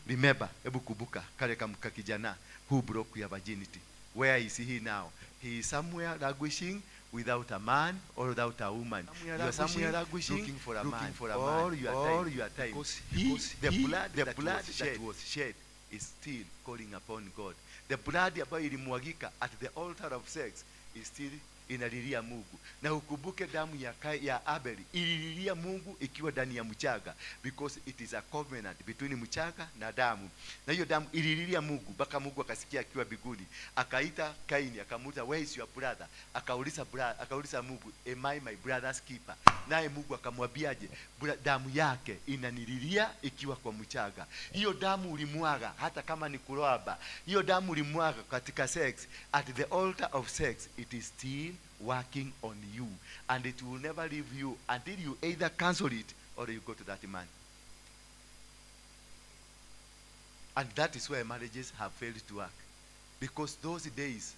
remember, ebu kubuka kale kijana who broke your virginity. Where is he now? He is somewhere languishing without a man or without a woman. You are somewhere languishing, looking for a man, or your time. Because the blood that was shed is still calling upon God. The blood ambayo ilimwagika at the altar of sex is still inalilia Mungu. Na ukumbuke damu ya Abel ilililia Mungu ikiwa ndani ya mchaga, because it is a covenant between mchaga na damu. Na hiyo damu ilililia Mungu mpaka Mungu akasikia akiwa biguni. Akaita Kaini akamuuliza, where is your brother? Akauliza Mungu, am I my brother's keeper? Naye Mungu akamwambiaje? Damu yake inanililia ikiwa kwa mchaga. Hiyo damu ulimwaga hata kama ni kuroba. Hiyo damu ulimwaga katika sex, at the altar of sex, it is still working on you, and it will never leave you until you either cancel it or you go to that man. And that is where marriages have failed to work, because those days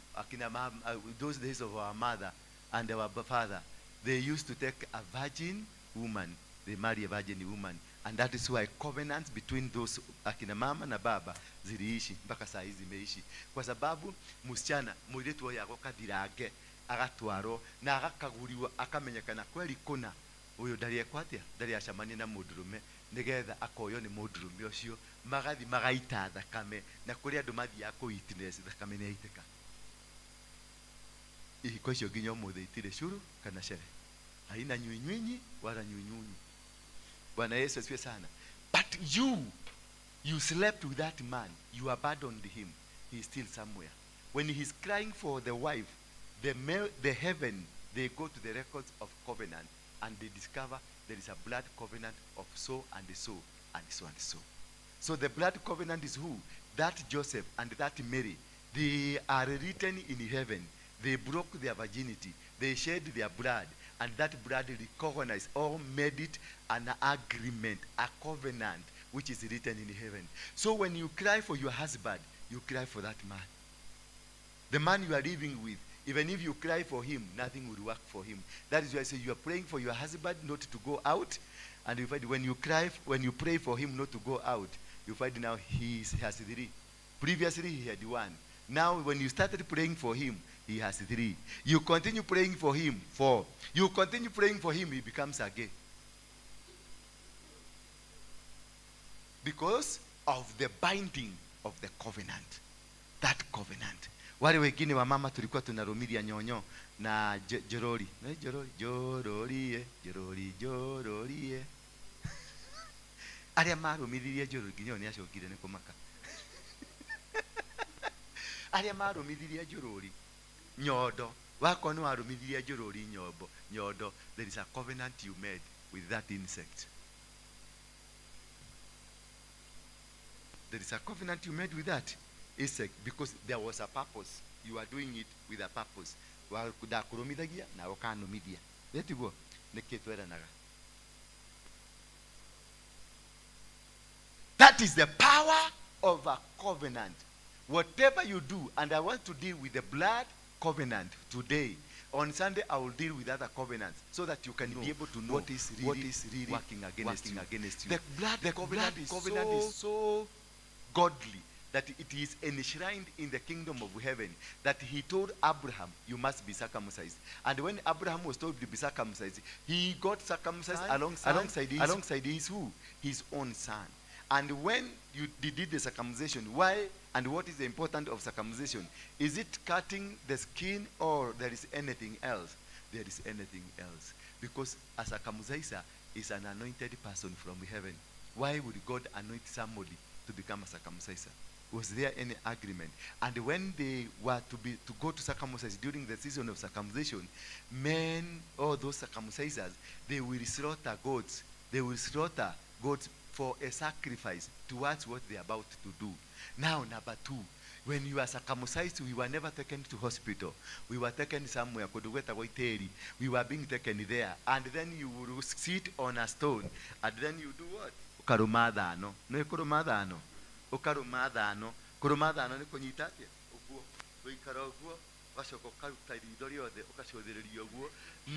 of our mother and our father, they used to take a virgin woman, they marry a virgin woman, and that is why covenants between those akina mama na baba ziliishi mpaka saa hizi zimeishi, kwa sababu msichana mwiletu wao yako kadirage agatwaro na agakaguriwa akamenyekana kweli kuna uyo ndari ekwatia ndari acamania na mundurume nigetha akoyo ni mundurume ucio magathi magaita thakame na kuri andu mathi ya kuitness thakame ni yaiteka ihiko icio nginya umuthi itire curu kana cere haina nywinyinyi wala nywinyunyi. Bwana Yesu asifiwe sana. But you slept with that man, you abandoned him, he is still somewhere. When he is crying for the wife, the heaven, they go to the records of covenant and they discover there is a blood covenant of so and so and so and so. So the blood covenant is who? That Joseph and that Mary, they are written in heaven. They broke their virginity, they shed their blood, and that blood recognized or made it an agreement, a covenant, which is written in heaven. So when you cry for your husband, you cry for that man. The man you are living with, even if you cry for him, nothing will work for him. That is why I say you are praying for your husband not to go out, and you find when you pray for him not to go out, you find now he has 3. Previously he had 1. Now when you started praying for him, he has 3. You continue praying for him, 4. You continue praying for him, he becomes a gay. Because of the binding of the covenant. That covenant. Wale wengine wa mama tulikuwa tunarumilia nyonyo na jorori. Na jorori. Aria marumilia jorori nginyo ni acokire ni kumaka. Aria marumilia jorori nyodo. Wako no arumilia jorori nyodo. There is a covenant you made with that insect. There is a covenant you made with that insect because there was a purpose. You are doing it with a purpose. Wakudakurumithagia na ukanumidia. Letiguo neketweranaga. That is the power of a covenant. Whatever you do, and I want to deal with the blood covenant today. On Sunday, I will deal with other covenants so that you can be able to know what is really working against you. The blood covenant is so godly that it is enshrined in the kingdom of heaven that he told Abraham, you must be circumcised. And when Abraham was told to be circumcised, he got circumcised alongside his own son. And when you did the circumcision, why and what is the importance of circumcision? Is it cutting the skin or there is anything else? There is anything else. Because a circumciser is an anointed person from heaven. Why would God anoint somebody to become a circumciser? Was there any agreement? And when they were to go to circumcise during the season of circumcision, men or those circumcisers, they will slaughter goats. They will slaughter goats for a sacrifice towards what they are about to do. Now, number two, when you are circumcised, we were never taken to hospital. We were taken somewhere. We were being taken there. And then you will sit on a stone. And then you do what? Ukarumadhano. No kurumadhano. Ukarumadhano. Kurumadhano ni kunyitatia. Uguo. Uikara uguo. Wacoka ukaruta indo riothe ukacũthĩrĩria ũguo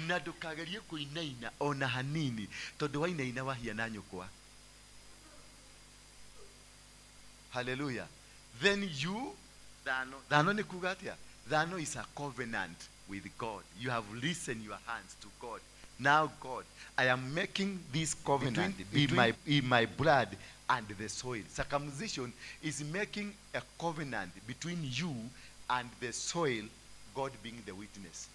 na ndũkagerie kũinaina ona hanini tondũ wainaina wahiana nyũkwa. Hallelujah. Then you, Dhano ni kuga atia? Dhano is a covenant with God. You have loosened your hands to God. Now God, I am making this covenant in my blood and the soil. Circumcision is making a covenant between you and the soil, God being the witness.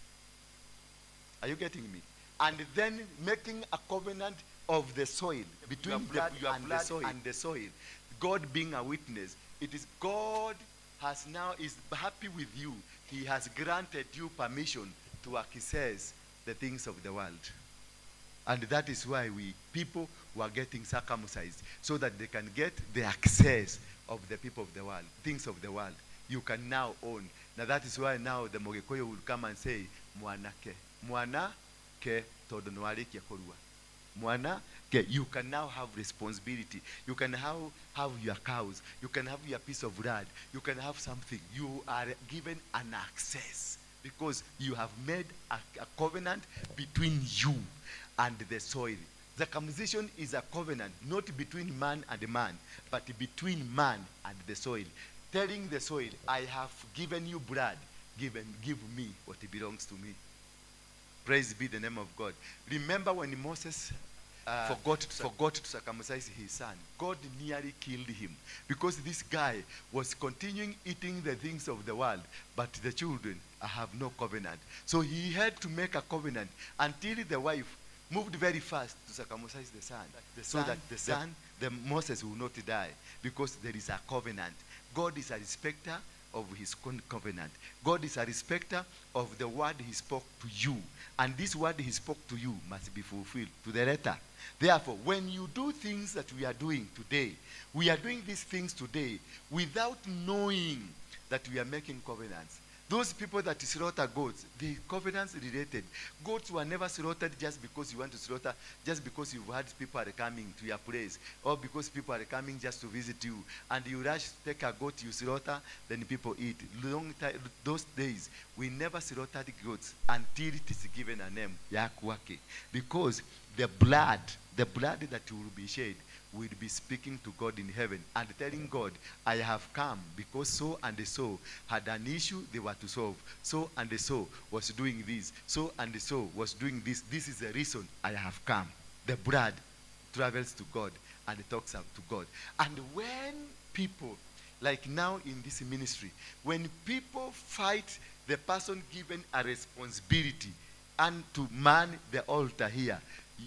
Are you getting me? And then making a covenant of the soil between your blood and the soil. God being a witness. It is God is happy with you. He has granted you permission to access the things of the world. And that is why people were getting circumcised so that they can get the access of the people of the world, things of the world. You can now own. Now that is why now the Mogekoyo will come and say, Mwanake. Mwanake todo nwarikia korua. Mwanake, you can now have responsibility. You can have your cows. You can have your piece of land. You can have something. You are given an access because you have made a covenant between you and the soil. The circumcision is a covenant not between man and man, but between man and the soil. Telling the soil, I have given you blood, give me what belongs to me. Praise be the name of God. Remember when Moses forgot to circumcise his son, God nearly killed him because this guy was continuing eating the things of the world, but the children have no covenant. So he had to make a covenant until the wife moved very fast to circumcise the son, so that the Moses will not die, because there is a covenant. God is a respecter of his covenant. God is a respecter of the word he spoke to you. And this word he spoke to you must be fulfilled to the letter. Therefore, when you do things that we are doing today, we are doing these things today without knowing that we are making covenants. Those people that slaughter goats, the covenants related. Goats were never slaughtered just because you want to slaughter, just because you've had people are coming to your place, or because people are coming just to visit you, and you rush, take a goat, you slaughter, then people eat. Long time, those days, we never slaughtered goats until it is given a name, Yakwake. Because the blood that will be shed will be speaking to God in heaven and telling God, I have come because so and so had an issue they were to solve. So and so was doing this. So and so was doing this. This is the reason I have come. The blood travels to God and talks up to God. And when people, like now in this ministry, when people fight the person given a responsibility and to man the altar here,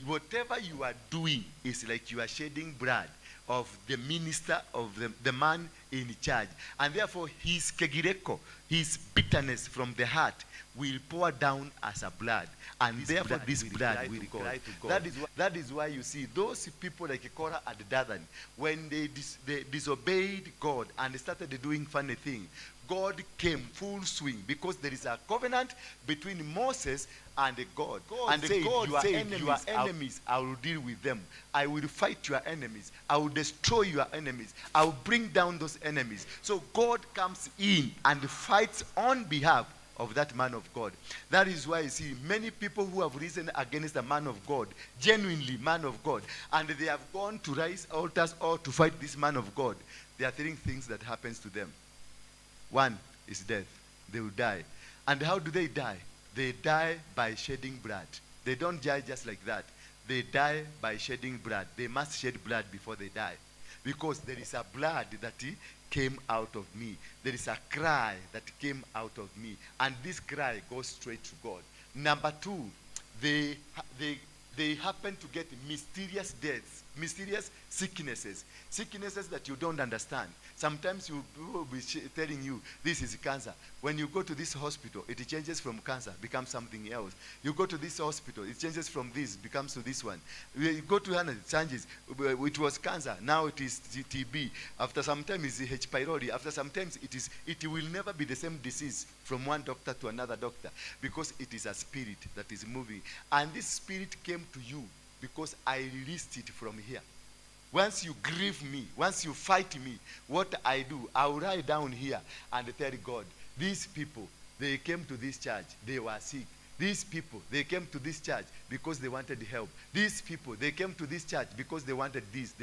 whatever you are doing is like you are shedding blood of the minister, of the man in charge. And therefore his kegireko, his bitterness from the heart will pour down as a blood. And therefore this blood will cry to God. That is why you see those people like Korah and Dathan, when they disobeyed God and started doing funny things, God came full swing, because there is a covenant between Moses and God. And God said, your enemies, I will deal with them. I will fight your enemies. I will destroy your enemies. I will bring down those enemies. So God comes in and fights on behalf of that man of God. That is why you see many people who have risen against a man of God, genuinely man of God, and they have gone to rise altars or to fight this man of God. There are three things that happens to them. One is death. They will die. And how do they die? They die by shedding blood. They don't die just like that. They die by shedding blood. They must shed blood before they die. Because there is a blood that came out of me. There is a cry that came out of me. And this cry goes straight to God. Number two, they happen to get mysterious deaths, mysterious sicknesses that you don't understand. Sometimes you will be telling you, this is cancer. When you go to this hospital, it changes from cancer, becomes something else. You go to this hospital, it changes from this, becomes to this one. You go to another, it changes. It was cancer, now it is TB. After some time, it's H. pylori. After some time, it will never be the same disease from one doctor to another doctor, because it is a spirit that is moving. And this spirit came to you because I released it from here. Once you grieve me, once you fight me, what I do, I will lie down here and tell God, these people, they came to this church, they were sick. These people, they came to this church because they wanted help. These people, they came to this church because they wanted this,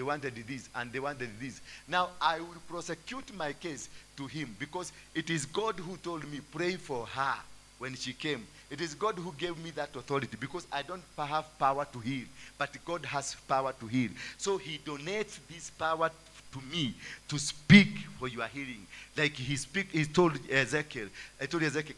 and they wanted this. Now, I will prosecute my case to him, because it is God who told me, pray for her when she came. It is God who gave me that authority, because I don't have power to heal, but God has power to heal. So he donates this power to me to speak for your healing. Like he told Ezekiel,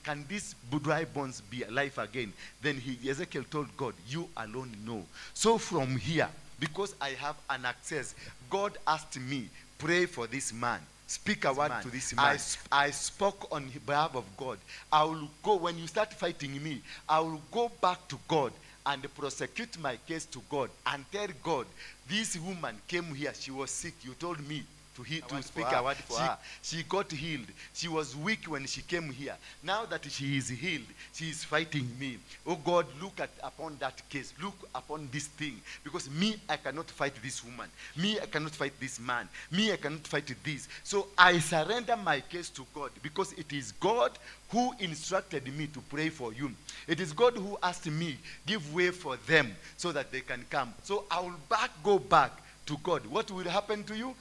can these dry bones be alive again? Then Ezekiel told God, you alone know. So from here, because I have an access, God asked me, pray for this man. Speak a word to this man. I spoke on behalf of God. I will go, when you start fighting me, I will go back to God and prosecute my case to God and tell God, this woman came here, she was sick, you told me to speak a word for her. She got healed. She was weak when she came here. Now that she is healed, she is fighting me. Oh God, look upon that case. Look upon this thing. Because me, I cannot fight this woman. Me, I cannot fight this man. Me, I cannot fight this. So I surrender my case to God, because it is God who instructed me to pray for you. It is God who asked me, give way for them so that they can come. So I will go back to God. What will happen to you?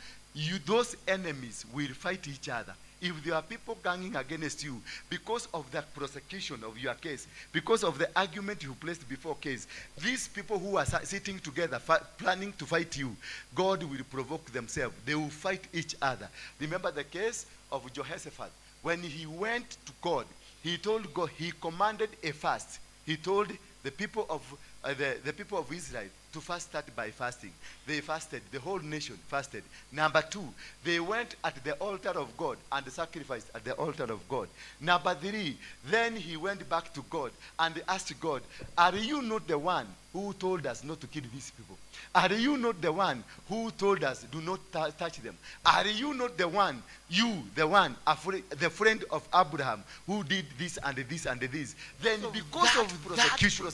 Those enemies will fight each other. If there are people ganging against you because of the prosecution of your case, because of the argument you placed before case, these people who are sitting together planning to fight you, God will provoke themselves. They will fight each other. Remember the case of Jehoshaphat. When he went to God, he told God, he commanded a fast. He told the people of Israel to fast, start by fasting. They fasted. The whole nation fasted. Number two, they went at the altar of God and sacrificed at the altar of God. Number three, then he went back to God and asked God, are you not the one who told us not to kill these people? Are you not the one who told us do not touch them? Are you not the one, the friend of Abraham, who did this and this and this? Then so because of prosecution,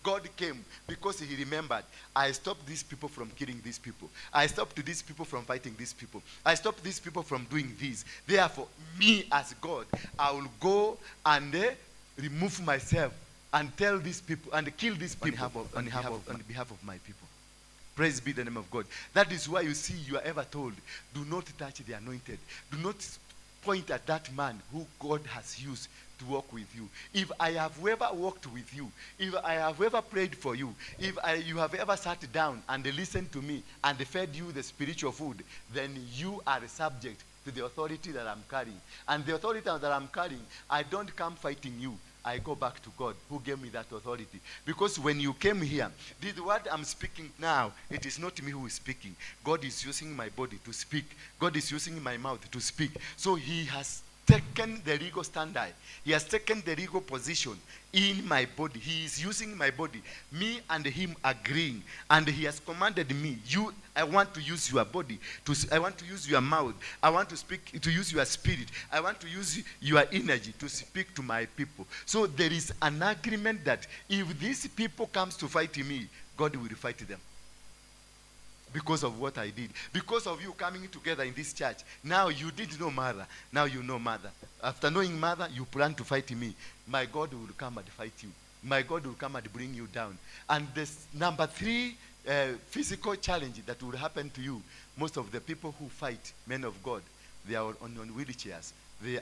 God came because he remembered, I stopped these people from killing these people. I stopped these people from fighting these people. I stopped these people from doing this. Therefore, me as God, I will go and remove myself and tell these people and kill these people on behalf of my people. Praise be the name of God. That is why you see, you are ever told, do not touch the anointed. Do not point at that man who God has used to walk with you. If I have ever walked with you, if I have ever prayed for you, if you have ever sat down and listened to me and fed you the spiritual food, then you are subject to the authority that I'm carrying. And the authority that I'm carrying, I don't come fighting you. I go back to God who gave me that authority. Because when you came here, this word I'm speaking now, it is not me who is speaking. God is using my body to speak. God is using my mouth to speak. So he has taken the legal standard. He has taken the legal position in my body. He is using my body. Me and him agreeing. And he has commanded me, I want to use your body. I want to use your mouth. I want to speak, to use your spirit. I want to use your energy to speak to my people. So there is an agreement that if these people comes to fight me, God will fight them. Because of what I did. Because of you coming together in this church. Now you didn't know mother. Now you know mother. After knowing mother, you plan to fight me. My God will come and fight you. My God will come and bring you down. And this number 3 physical challenge that will happen to you. Most of the people who fight, men of God, they are on wheelchairs. They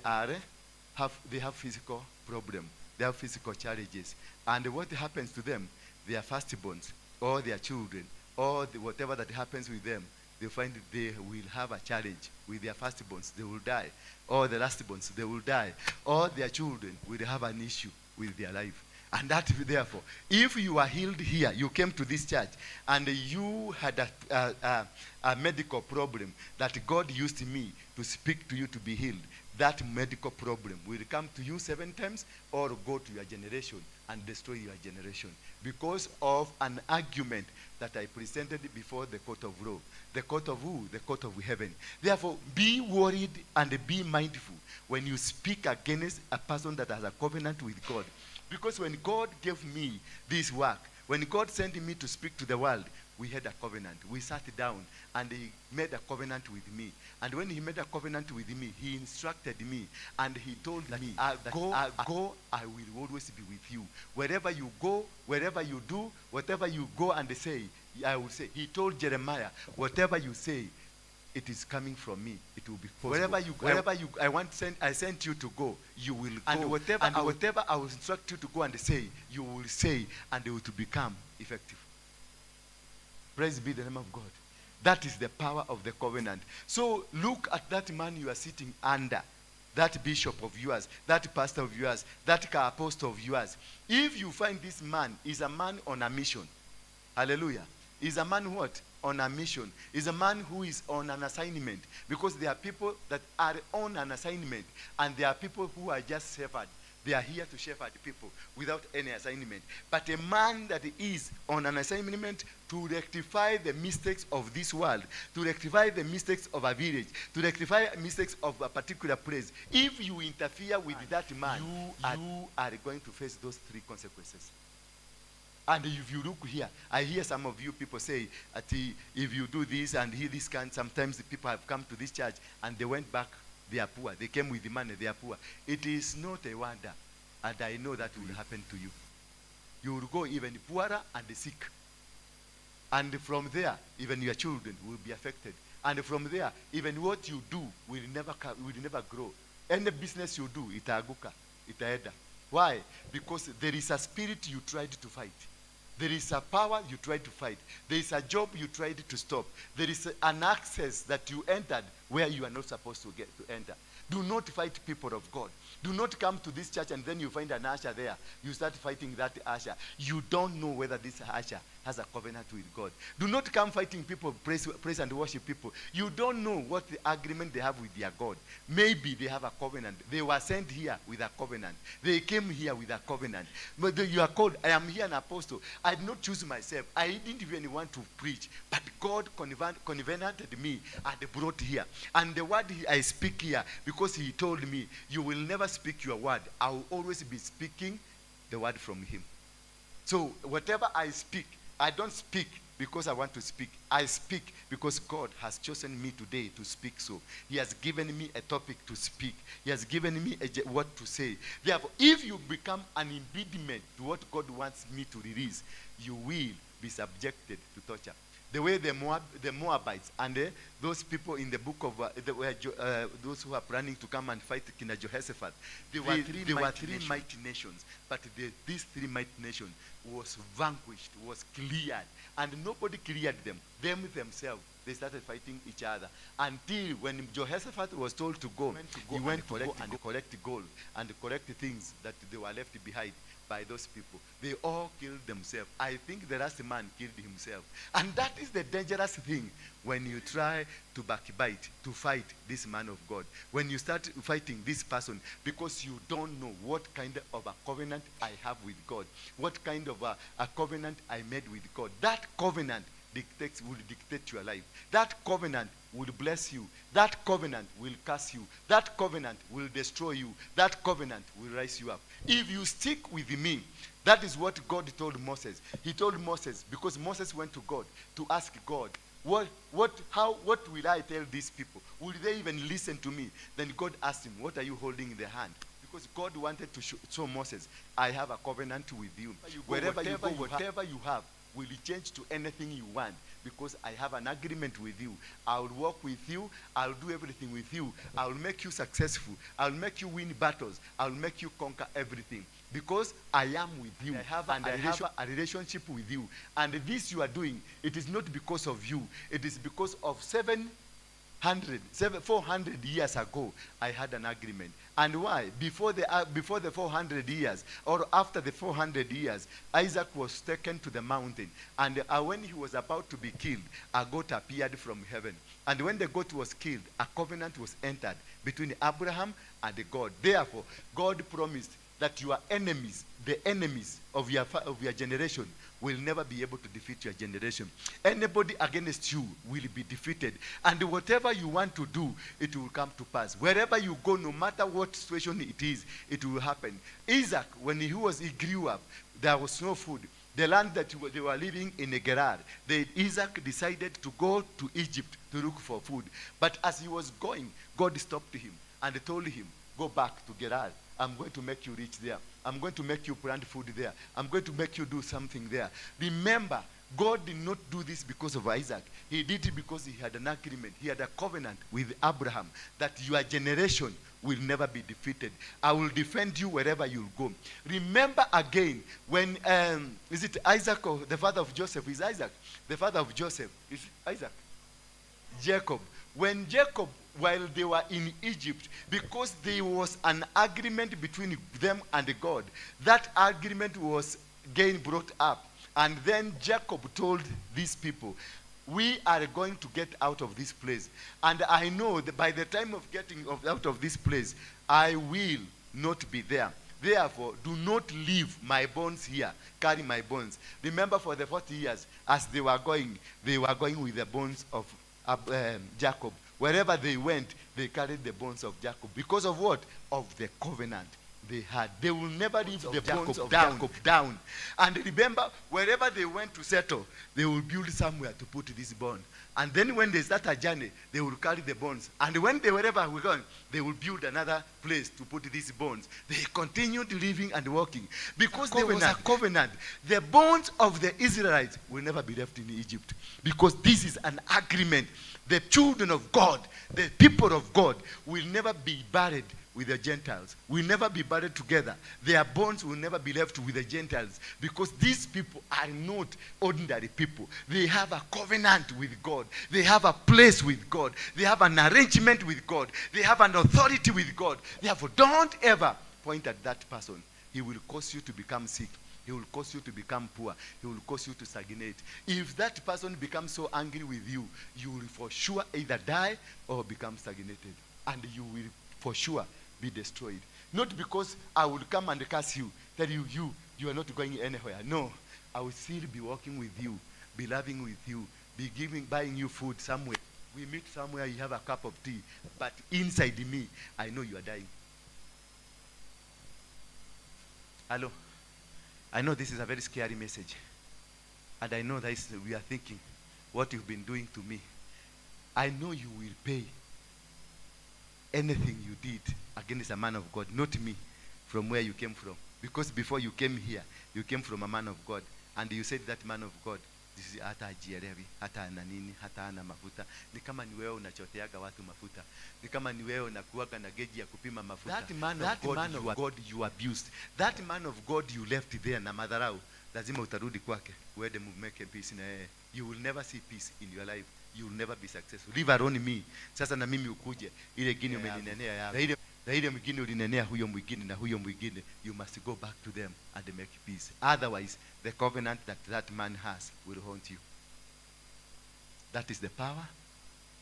have physical problem. They have physical challenges. And what happens to them? Their firstborns or their children, or whatever that happens with them, they find they will have a challenge with their firstborns. They will die. Or the lastborns, they will die. Or their children will have an issue with their life. And that, therefore, if you are healed here, you came to this church, and you had a medical problem that God used me to speak to you to be healed, that medical problem will come to you 7 times or go to your generation and destroy your generation because of an argument that I presented before the court of law. The court of who? The court of heaven. Therefore, be worried and be mindful when you speak against a person that has a covenant with God. Because when God gave me this work, when God sent me to speak to the world, we had a covenant. We sat down and he made a covenant with me. And when he made a covenant with me, he instructed me and he told me, I will always be with you. Wherever you go, wherever you do, whatever you go and say, I will say. He told Jeremiah, whatever you say, it is coming from me. It will be possible. Wherever you, I sent you to go, you will go. And whatever I will instruct you to go and say, you will say, and it will become effective. Praise be the name of God. That is the power of the covenant. So look at that man you are sitting under, that bishop of yours, that pastor of yours, that apostle of yours. If you find this man is a man on a mission, hallelujah, is a man what? On a mission. Is a man who is on an assignment. Because there are people that are on an assignment and there are people who are just shepherd. They are here to shepherd people without any assignment. But a man that is on an assignment to rectify the mistakes of this world, to rectify the mistakes of a village, to rectify mistakes of a particular place, if you interfere with that man, you are going to face those 3 consequences. And if you look here, I hear some of you people say, if you do this and hear this kind, sometimes the people have come to this church and they went back, they are poor. They came with the money, they are poor. It is not a wonder, and I know that will happen to you. You will go even poorer and sick. And from there, even your children will be affected. And from there, even what you do will never grow. Any business you do, itaguka, itaeda. Why? Because there is a spirit you tried to fight. There is a power you tried to fight. There is a job you tried to stop. There is an access that you entered where you are not supposed to enter. Do not fight people of God. Do not come to this church and then you find an usher there. You start fighting that usher. You don't know whether this usher has a covenant with God. Do not come fighting people, praise and worship people. You don't know what the agreement they have with their God. Maybe they have a covenant. They were sent here with a covenant. They came here with a covenant. But you are called, I am here an apostle. I did not choose myself. I didn't even want to preach. But God covenanted me and brought here. And the word I speak here, because he told me, you will never speak your word. I will always be speaking the word from him. So whatever I speak, I don't speak because I want to speak. I speak because God has chosen me today to speak so. He has given me a topic to speak. He has given me what to say. Therefore, if you become an impediment to what God wants me to release, you will be subjected to torture. The way the Moabites and those people in the book of those who are planning to come and fight King Jehoshaphat, there were three mighty nations, but these three mighty nations was vanquished, was cleared, and nobody cleared them. Them themselves, they started fighting each other until when Jehoshaphat was told to go, he went to go and collect gold and collect things that they were left behind by those people. They all killed themselves. I think the last man killed himself. And that is the dangerous thing when you try to backbite, to fight this man of God. When you start fighting this person because you don't know what kind of a covenant I have with God, what kind of a covenant I made with God. That covenant will dictate your life. That covenant will bless you. That covenant will curse you. That covenant will destroy you. That covenant will rise you up. If you stick with me, that is what God told Moses. He told Moses, because Moses went to God to ask God, what will I tell these people? Will they even listen to me? Then God asked him, what are you holding in the hand? Because God wanted to show Moses, I have a covenant with you. Wherever you go, whatever you have, will change to anything you want, because I have an agreement with you. I will walk with you. I'll do everything with you. I will make you successful. I'll make you win battles. I'll make you conquer everything, because I am with you. I have a relationship with you. And this you are doing, it is not because of you. It is because of 400 years ago, I had an agreement. And why? Before the 400 years, or after the 400 years, Isaac was taken to the mountain. And when he was about to be killed, a goat appeared from heaven. And when the goat was killed, a covenant was entered between Abraham and God. Therefore, God promised that your enemies, the enemies of your generation, will never be able to defeat your generation. Anybody against you will be defeated. And whatever you want to do, it will come to pass. Wherever you go, no matter what situation it is, it will happen. Isaac, when he grew up, there was no food. The land that they were living in Gerar, Isaac decided to go to Egypt to look for food. But as he was going, God stopped him and told him, go back to Gerar. I'm going to make you rich there. I'm going to make you plant food there. I'm going to make you do something there. Remember, God did not do this because of Isaac. He did it because he had an agreement. He had a covenant with Abraham that your generation will never be defeated. I will defend you wherever you'll go. Remember again, when, is it Isaac or the father of Joseph? Is Isaac? The father of Joseph is Isaac. Jacob. When Jacob, while they were in Egypt, because there was an agreement between them and God, that agreement was again brought up. And then Jacob told these people, we are going to get out of this place. And I know that by the time of getting out of this place, I will not be there. Therefore, do not leave my bones here. Carry my bones. Remember, for the 40 years, as they were going with the bones of Jacob. Wherever they went, they carried the bones of Jacob. Because of what? Of the covenant they had. They will never leave the bones of Jacob down. And remember, wherever they went to settle, they will build somewhere to put this bone. And then when they start a journey, they will carry the bones. And when wherever we're going, they will build another place to put these bones. They continued living and walking. Because there was a covenant. The bones of the Israelites will never be left in Egypt. Because this is an agreement. The children of God, the people of God, will never be buried with the Gentiles. Will never be buried together. Their bones will never be left with the Gentiles, because these people are not ordinary people. They have a covenant with God. They have a place with God. They have an arrangement with God. They have an authority with God. Therefore, don't ever point at that person. He will cause you to become sick. He will cause you to become poor. He will cause you to stagnate. If that person becomes so angry with you, you will for sure either die or become stagnated. And you will for sure be destroyed. Not because I will come and curse you, tell you are not going anywhere. No, I will still be walking with you, be loving with you, be buying you food somewhere. We meet somewhere, you have a cup of tea, but inside me, I know you are dying. Hello? I know this is a very scary message. And I know that we are thinking, what you've been doing to me. I know you will pay anything you did against a man of God, not me, from where you came from. Because before you came here, you came from a man of God. And you said that man of God hata ajielewi, hata ana nini, hata ana mafuta. Ni kama ni wewe unachoteaga watu mafuta, ni kama ni wewe unakuaga na geji ya kupima mafuta. That man of God you abused, that man of God you left there na madharau, lazima utarudi kwake uende make peace na yeye. You will never see peace in your life, you will never be successful. Leave alone me. Sasa na mimi ukuje ile gini umeninenea yako na ile mwingine ulinenea huyo mwingine na huyo mwingine, you must go back to them and make peace. Otherwise the covenant that man has will haunt you. That is the power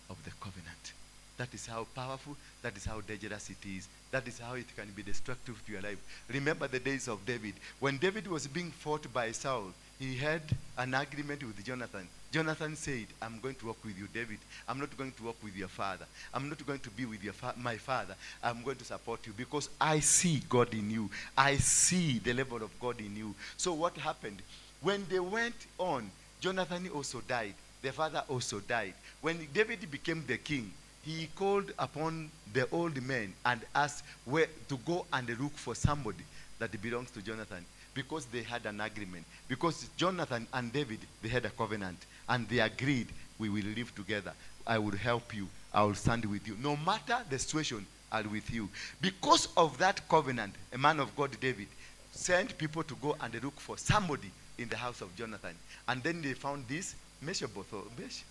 of the covenant. That is how powerful, that is how dangerous it is. That is how it can be destructive to your life. Remember the days of David. When David was being fought by Saul, he had an agreement with Jonathan. Jonathan said, I'm going to walk with you, David. I'm not going to walk with your father. I'm not going to be with my father. I'm going to support you because I see God in you. I see the level of God in you. So what happened? When they went on, Jonathan also died. The father also died. When David became the king, he called upon the old men and asked where to go and look for somebody that belongs to Jonathan, because they had an agreement. Because Jonathan and David, they had a covenant, and they agreed, we will live together. I will help you. I will stand with you. No matter the situation, I'll with you. Because of that covenant, a man of God, David, sent people to go and look for somebody in the house of Jonathan. And then they found this Mephibosheth,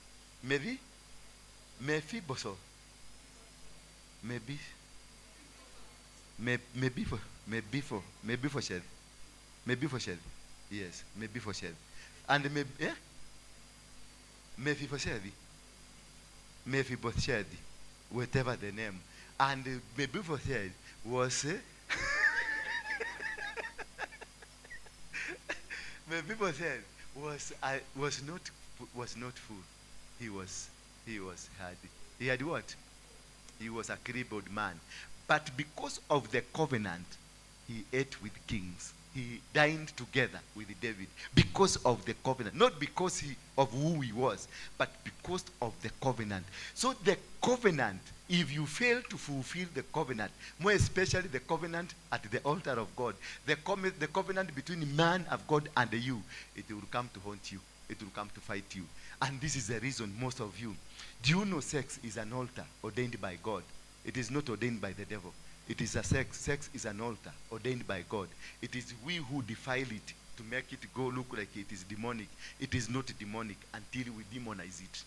yes, Mephibosheth, and Mephibosheth, whatever the name, and Mephibosheth was Mephibosheth was not full. He had what? He was a crippled man. But because of the covenant, he ate with kings. He dined together with David because of the covenant. Not because of who he was, but because of the covenant. So the covenant, if you fail to fulfill the covenant, more especially the covenant at the altar of God, the covenant between man of God and you, it will come to haunt you. It will come to fight you. And this is the reason most of you, do you know sex is an altar ordained by God? It is not ordained by the devil. It is a sex. Sex is an altar ordained by God. It is we who defile it to make it go look like it is demonic. It is not demonic until we demonize it.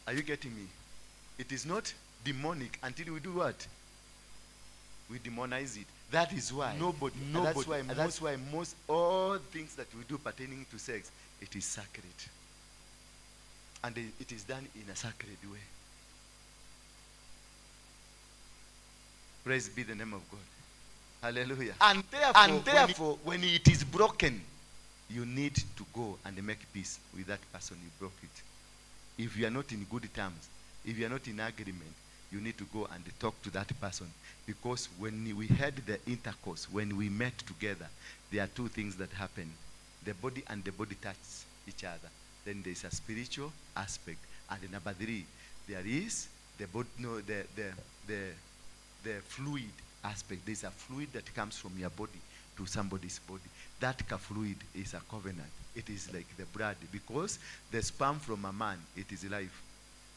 Are you getting me? It is not demonic until we do what? We demonize it. That is why that's why most all things that we do pertaining to sex, it is sacred. And it is done in a sacred way. Praise be the name of God. Hallelujah. And therefore when it is broken, you need to go and make peace with that person you broke it. If you are not in good terms, if you are not in agreement, you need to go and talk to that person. Because when we had the intercourse, when we met together, there are two things that happen. The body and the body touch each other. Then there is a spiritual aspect. And number three, there is the body, no, the fluid aspect. There is a fluid that comes from your body to somebody's body. That fluid is a covenant. It is like the blood, because the sperm from a man, it is life.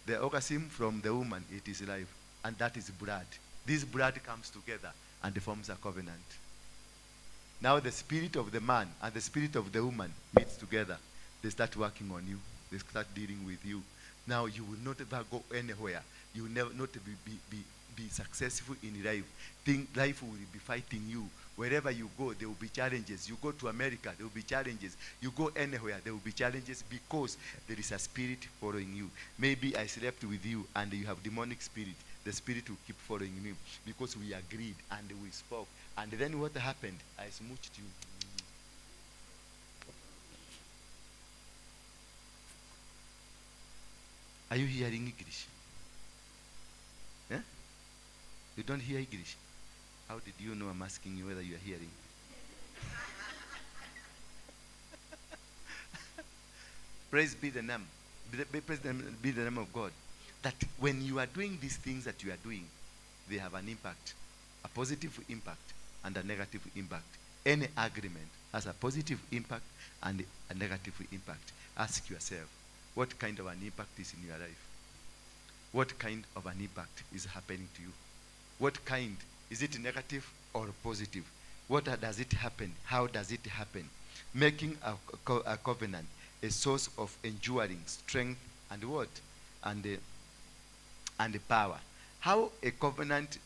The orgasm from the woman, it is life. And that is blood. This blood comes together and forms a covenant. Now the spirit of the man and the spirit of the woman meets together. They start working on you. They start dealing with you. Now you will not ever go anywhere. You will never not be successful in life. Life will be fighting you. Wherever you go, there will be challenges. You go to America, there will be challenges. You go anywhere, there will be challenges, because there is a spirit following you. Maybe I slept with you and you have demonic spirit. The spirit will keep following me because we agreed and we spoke. And then what happened? I smooched you. Are you hearing English? Eh? You don't hear English? How did you know I'm asking you whether you are hearing? Praise be the name. Praise be the name of God. That when you are doing these things that you are doing, they have an impact, a positive impact and a negative impact. Any agreement has a positive impact and a negative impact. Ask yourself, what kind of an impact is in your life? What kind of an impact is happening to you? What kind? Is it negative or positive? What does it happen? How does it happen? Making a covenant a source of enduring strength and what? And power. How covenant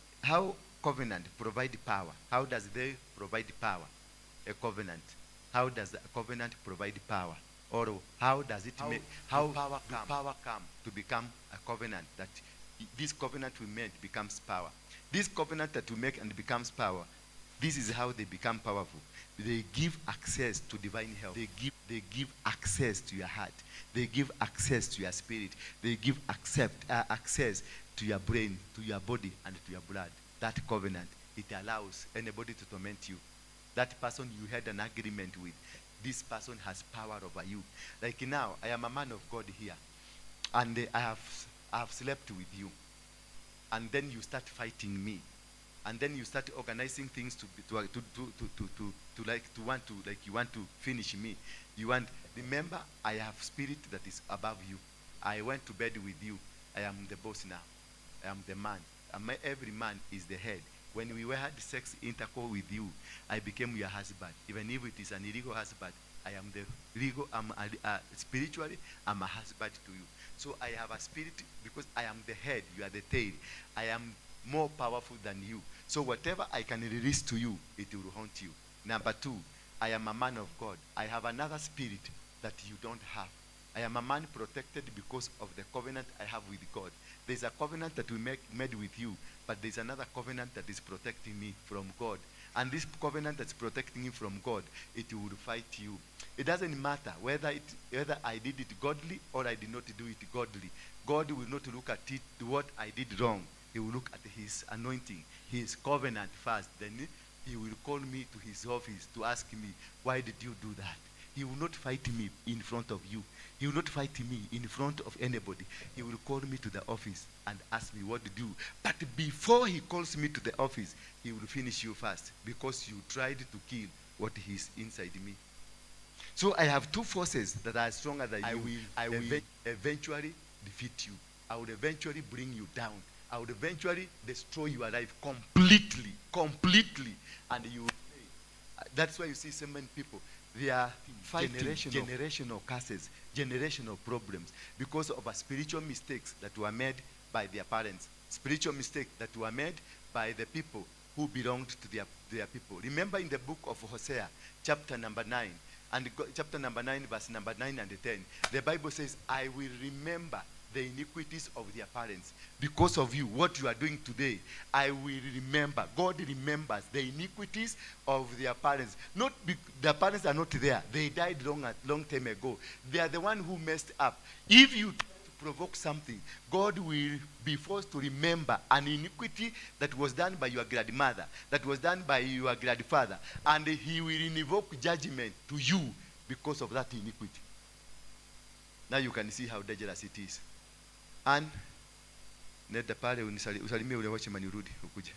provide power? How does they provide power? A covenant. How does a covenant provide power? Or how does it make power come to become a covenant, that this covenant we made becomes power? This covenant that we make and becomes power, this is how they become powerful. They give access to divine help. They give access to your heart. They give access to your spirit. They give access to your brain, to your body, and to your blood. That covenant, it allows anybody to torment you. That person you had an agreement with, this person has power over you. Like now, I am a man of God here, and I have slept with you, and then you start fighting me, and then you start organizing things you want to finish me. Remember, I have spirit that is above you. I went to bed with you. I am the boss now. I am the man. Every man is the head. When we had sex intercourse with you, I became your husband. Even if it is an illegal husband, I am the legal. Spiritually, I'm a husband to you. So I have a spirit because I am the head. You are the tail. I am more powerful than you. So whatever I can release to you, it will haunt you. Number two, I am a man of God. I have another spirit that you don't have. I am a man protected because of the covenant I have with God. There's a covenant that we made with you, but there's another covenant that is protecting me from God. And this covenant that's protecting you from God, it will fight you. It doesn't matter whether I did it godly or I did not do it godly. God will not look at it, what I did wrong. He will look at his anointing, his covenant first. Then he will call me to his office to ask me, why did you do that? He will not fight me in front of you. He will not fight me in front of anybody. He will call me to the office and ask me what to do. But before he calls me to the office, he will finish you first, because you tried to kill what is inside me. So I have two forces that are stronger than you. I will eventually defeat you. I will eventually bring you down. I will eventually destroy your life completely. And you will pay. That's why you see so many people, they are fighting generational curses, generational problems, because of spiritual mistakes that were made by their parents, spiritual mistakes that were made by the people who belonged to their people. Remember in the book of Hosea, chapter number 9, chapter number 9, verse number 9 and 10, the Bible says, I will remember the iniquities of their parents. Because of you, what you are doing today, I will remember. God remembers the iniquities of their parents. Their parents are not there. They died long time ago. They are the one who messed up. If you provoke something, God will be forced to remember an iniquity that was done by your grandmother, that was done by your grandfather, and he will invoke judgment to you because of that iniquity. Now you can see how dangerous it is. And nenda pale usalimie ule watchman urudi ukuje.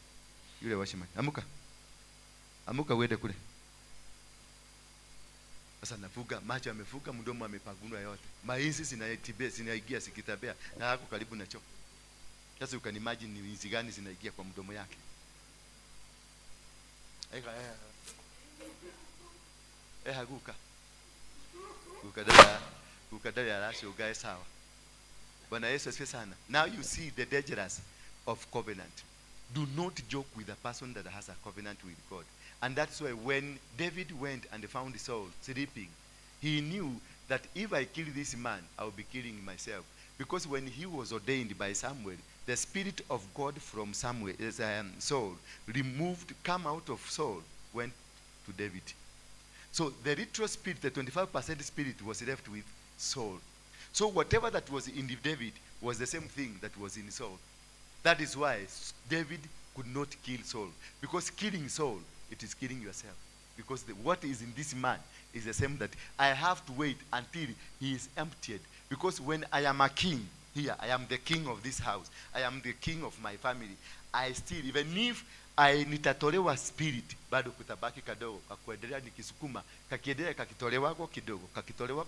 Yule watchman. Amuka uende kule. Sasa nafuga, macho amefuga, mdomo amepagunwa yote. Mahisi zinaigia sikitabea na hako karibu na choo. Sasa ukanimagine ni hizi gani zinaigia kwa mdomo yake. Haguka. Ukadala arashi ugae sawa. Bwana Yesu asifiwe sana. Now you see the dangers of covenant. Do not joke with a person that has a covenant with God. And that's why when David went and found Saul sleeping, he knew that if I kill this man, I will be killing myself. Because when he was ordained by Samuel, the spirit of God from Saul came out of Saul, went to David. So the literal spirit, the 25% spirit, was left with Saul. So whatever that was in David was the same thing that was in Saul. That is why David could not kill Saul. Because killing Saul, it is killing yourself. Because what is in this man is the same that I have to wait until he is emptied. Because when I am a king here, I am the king of this house. I am the king of my family. I still, even if nitatolewa spirit, bado kutabaki kadogo kakuendelea nikisukuma, kakiendelea kakitolewako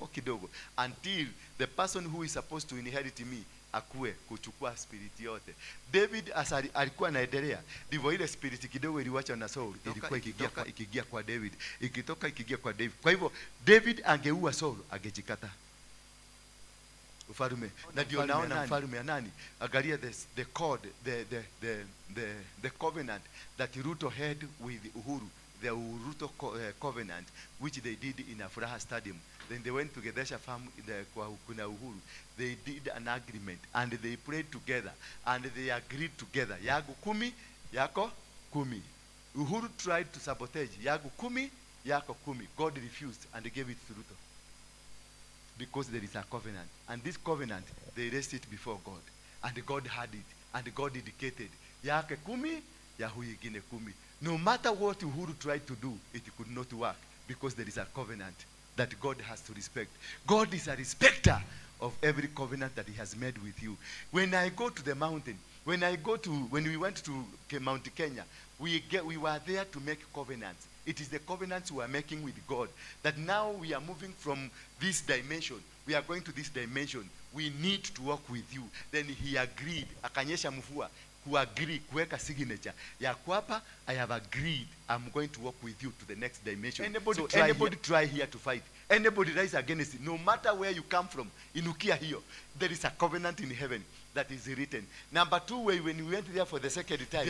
kidogo until the person who is supposed to inherit me akue kuchukua spirit yote. David alikuwa anaendelea, ndivyo ile spirit kidogo iliwacha na Saul ilikuwa ikiingia kwa David, ikitoka ikiingia kwa David. Kwa hivyo David angeua Saul, angejikata ufarume. Na ndio naona mfarume ya nani, angalia the code, the covenant that Ruto had with Uhuru, the Ruto covenant which they did in Afraha Stadium. Then they went to Gedesha Farm kwa kuna Uhuru. They did an agreement and they prayed together and they agreed together. Yagu 10, yako 10. Uhuru tried to sabotage. Yagu 10, yako 10. God refused and gave it to Ruto. Because there is a covenant, and this covenant they raised it before God, and God had it, and God indicated yake 10, ya huyu ingine 10. No matter what Uhuru tried to do, it could not work because there is a covenant that God has to respect. God is a respecter of every covenant that he has made with you. When I go to the mountain, when we went to Mount Kenya, we were there to make covenants. It is the covenants we are making with God, that now we are moving from this dimension, we are going to this dimension, we need to walk with you. Then he agreed, akanyesha mvua, kuagree, kuweka signature ya kwapa, I have agreed, I'm going to walk with you to the next dimension. Anybody try here to fight, anybody rise against it, no matter where you come from, inukia hiyo, there is a covenant in heaven that is written. Number 2, when we went there for the second time,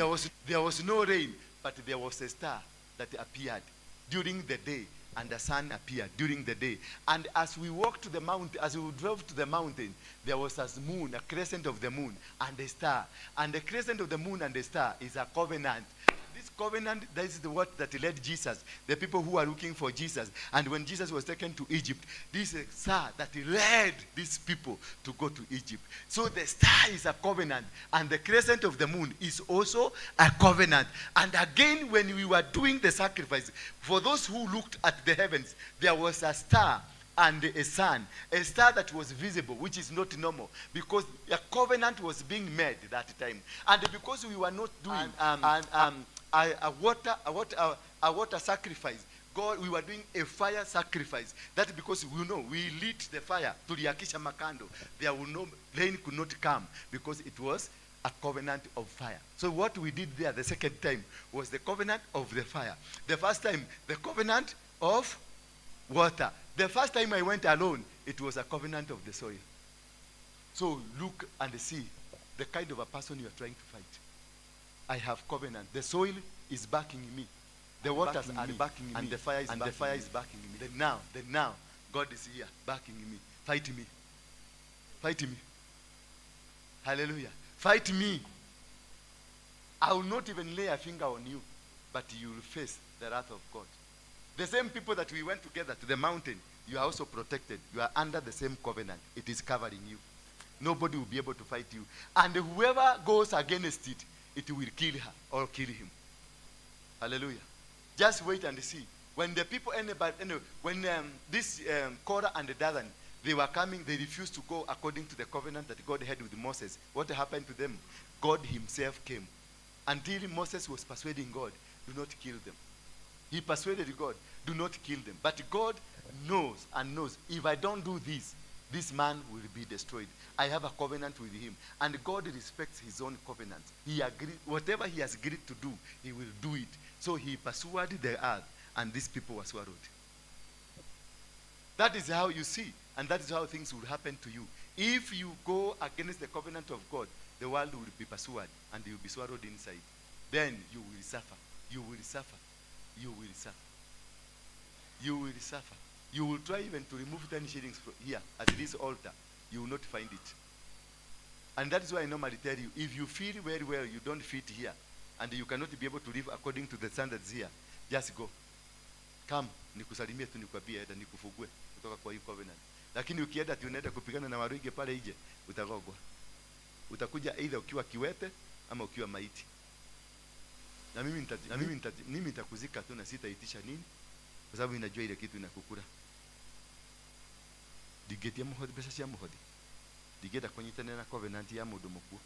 there was no rain, but there was a star that appeared during the day, and the sun appeared during the day. And as we walked to the mountain, as we drove to the mountain, there was a moon, a crescent of the moon and a star. And the crescent of the moon and the star is a covenant. This covenant, that is the what that led Jesus, the people who are looking for Jesus. And when Jesus was taken to Egypt, this is a star that led these people to go to Egypt. So the star is a covenant, and the crescent of the moon is also a covenant. And again, when we were doing the sacrifice, for those who looked at the heavens, there was a star and a sun, a star that was visible, which is not normal, because a covenant was being made that time. And because we were not doing a water sacrifice, we were doing a fire sacrifice. That because we know we lit the fire to liakisha makando, there will no rain could not come because it was a covenant of fire. So what we did there the second time was the covenant of the fire. The first time, the covenant of water. The first time I went alone, it was a covenant of the soil. So look and see the kind of a person you are trying to fight. I have covenant. The soil is backing me. The waters are backing me. And the fire is backing me. Then now, God is here backing me. Fight me. Fight me. Hallelujah. Fight me. I will not even lay a finger on you, but you will face the wrath of God. The same people that we went together to the mountain, you are also protected. You are under the same covenant. It is covering you. Nobody will be able to fight you. And whoever goes against it, it will kill her or kill him. Hallelujah. Just wait and see. When the people, when Korah and Dathan, they were coming, they refused to go according to the covenant that God had with Moses. What happened to them? God himself came. Until Moses was persuading God, do not kill them. He persuaded God, do not kill them. But God knows and knows, if I don't do this, this man will be destroyed. I have a covenant with him. And God respects his own covenant. He agreed, whatever he has agreed to do, he will do it. So he persuaded the earth, and these people were swallowed. That is how you see, and that is how things will happen to you. If you go against the covenant of God, the world will be pursued, and you will be swallowed inside. Then you will suffer. You will suffer. You will suffer. You will suffer. You will try even to remove 10 shillings from here at this altar. You will not find it. And that is why I normally tell you, if you feel very well, you don't fit here, and you cannot be able to live according to the standards here, just go. Come, nikusalimie tu nikwambie hata nikufugue kutoka kwa hii covenant. Lakini ukienda ati unaenda kupigana na waruige pale nje, utagogwa. Utakuja either ukiwa kiwete ama ukiwa maiti. Na mimi nitakuzika tu na sitaitisha nini? Kwa sababu ninajua ile kitu inakukura. Digetia muhodi pesa cia muhodi. Digeta kunyitana na covenant ya mundu muku.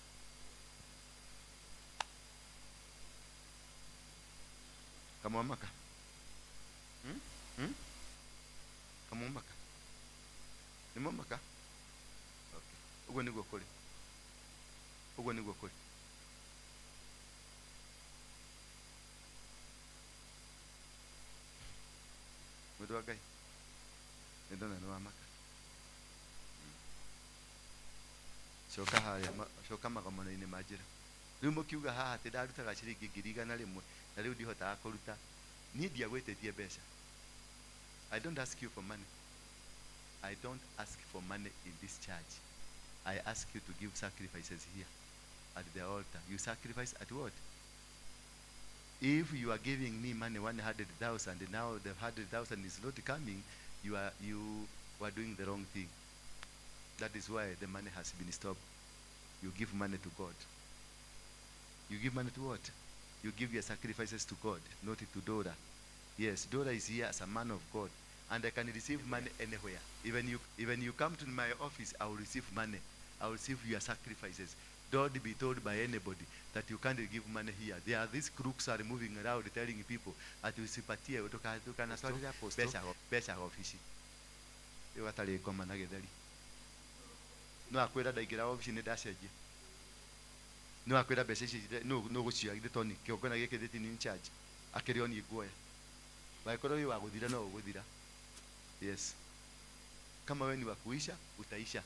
Kamwamaka. Kamwamaka. Ni mwamaka? Okay. Ugo niguo kuri. Ugo niguo kuri. Mudu wa Ngai. Ndona ni wamaka. Coka harĩa coka magomano-inĩ ma njĩra. Rĩu mũkiuga haha atĩ ndarutaga ciringi 100 na rĩu ndihotaga kũruta. Niĩ ndiagwĩtĩtie mbeca. I don't ask you for money. I don't ask for money in this church. I ask you to give sacrifices here at the altar. You sacrifice at what? If you are giving me money 100,000 and now the 100,000 is not coming, you are doing the wrong thing. That is why the money has been stopped. You give money to God. You give money to what? You give your sacrifices to God, not to Dora. Yes, Dora is here as a man of God, and I can receive money anywhere. Even you come to my office, I will receive money. I will receive your sacrifices. Don't be told by anybody that you can't give money here. There are these crooks are moving around telling people that you sympathie utukana pesa office. You atari koma na githeri. No akwira ndaingira office ni ndacenjia. No akwira mbeca ici no gucia githitoni kiongona giki thiti ni in charge. Akirio ni guoya. Waikoro yu waguthira no uguthira. Yes. Kama wewe ni wa kuisha utaisha.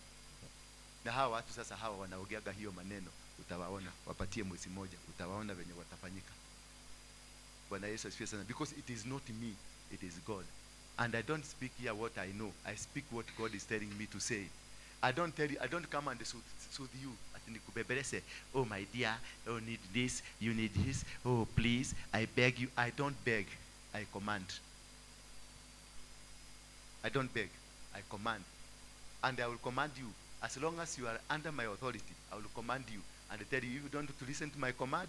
Na hawa watu sasa hawa wanaogeaga hiyo maneno utawaona, wapatie mwezi moja utawaona venye watafanyika. Bwana Yesu asifiwe sana. Because it is not me, it is God. And I don't speak here what I know. I speak what God is telling me to say. I don't tell you, I don't come and soothe you. Say, oh my dear, oh need this, you need this, oh please, I beg you. I don't beg, I command. I don't beg, I command. And I will command you. As long as you are under my authority, I will command you and tell you, if you don't listen to my command,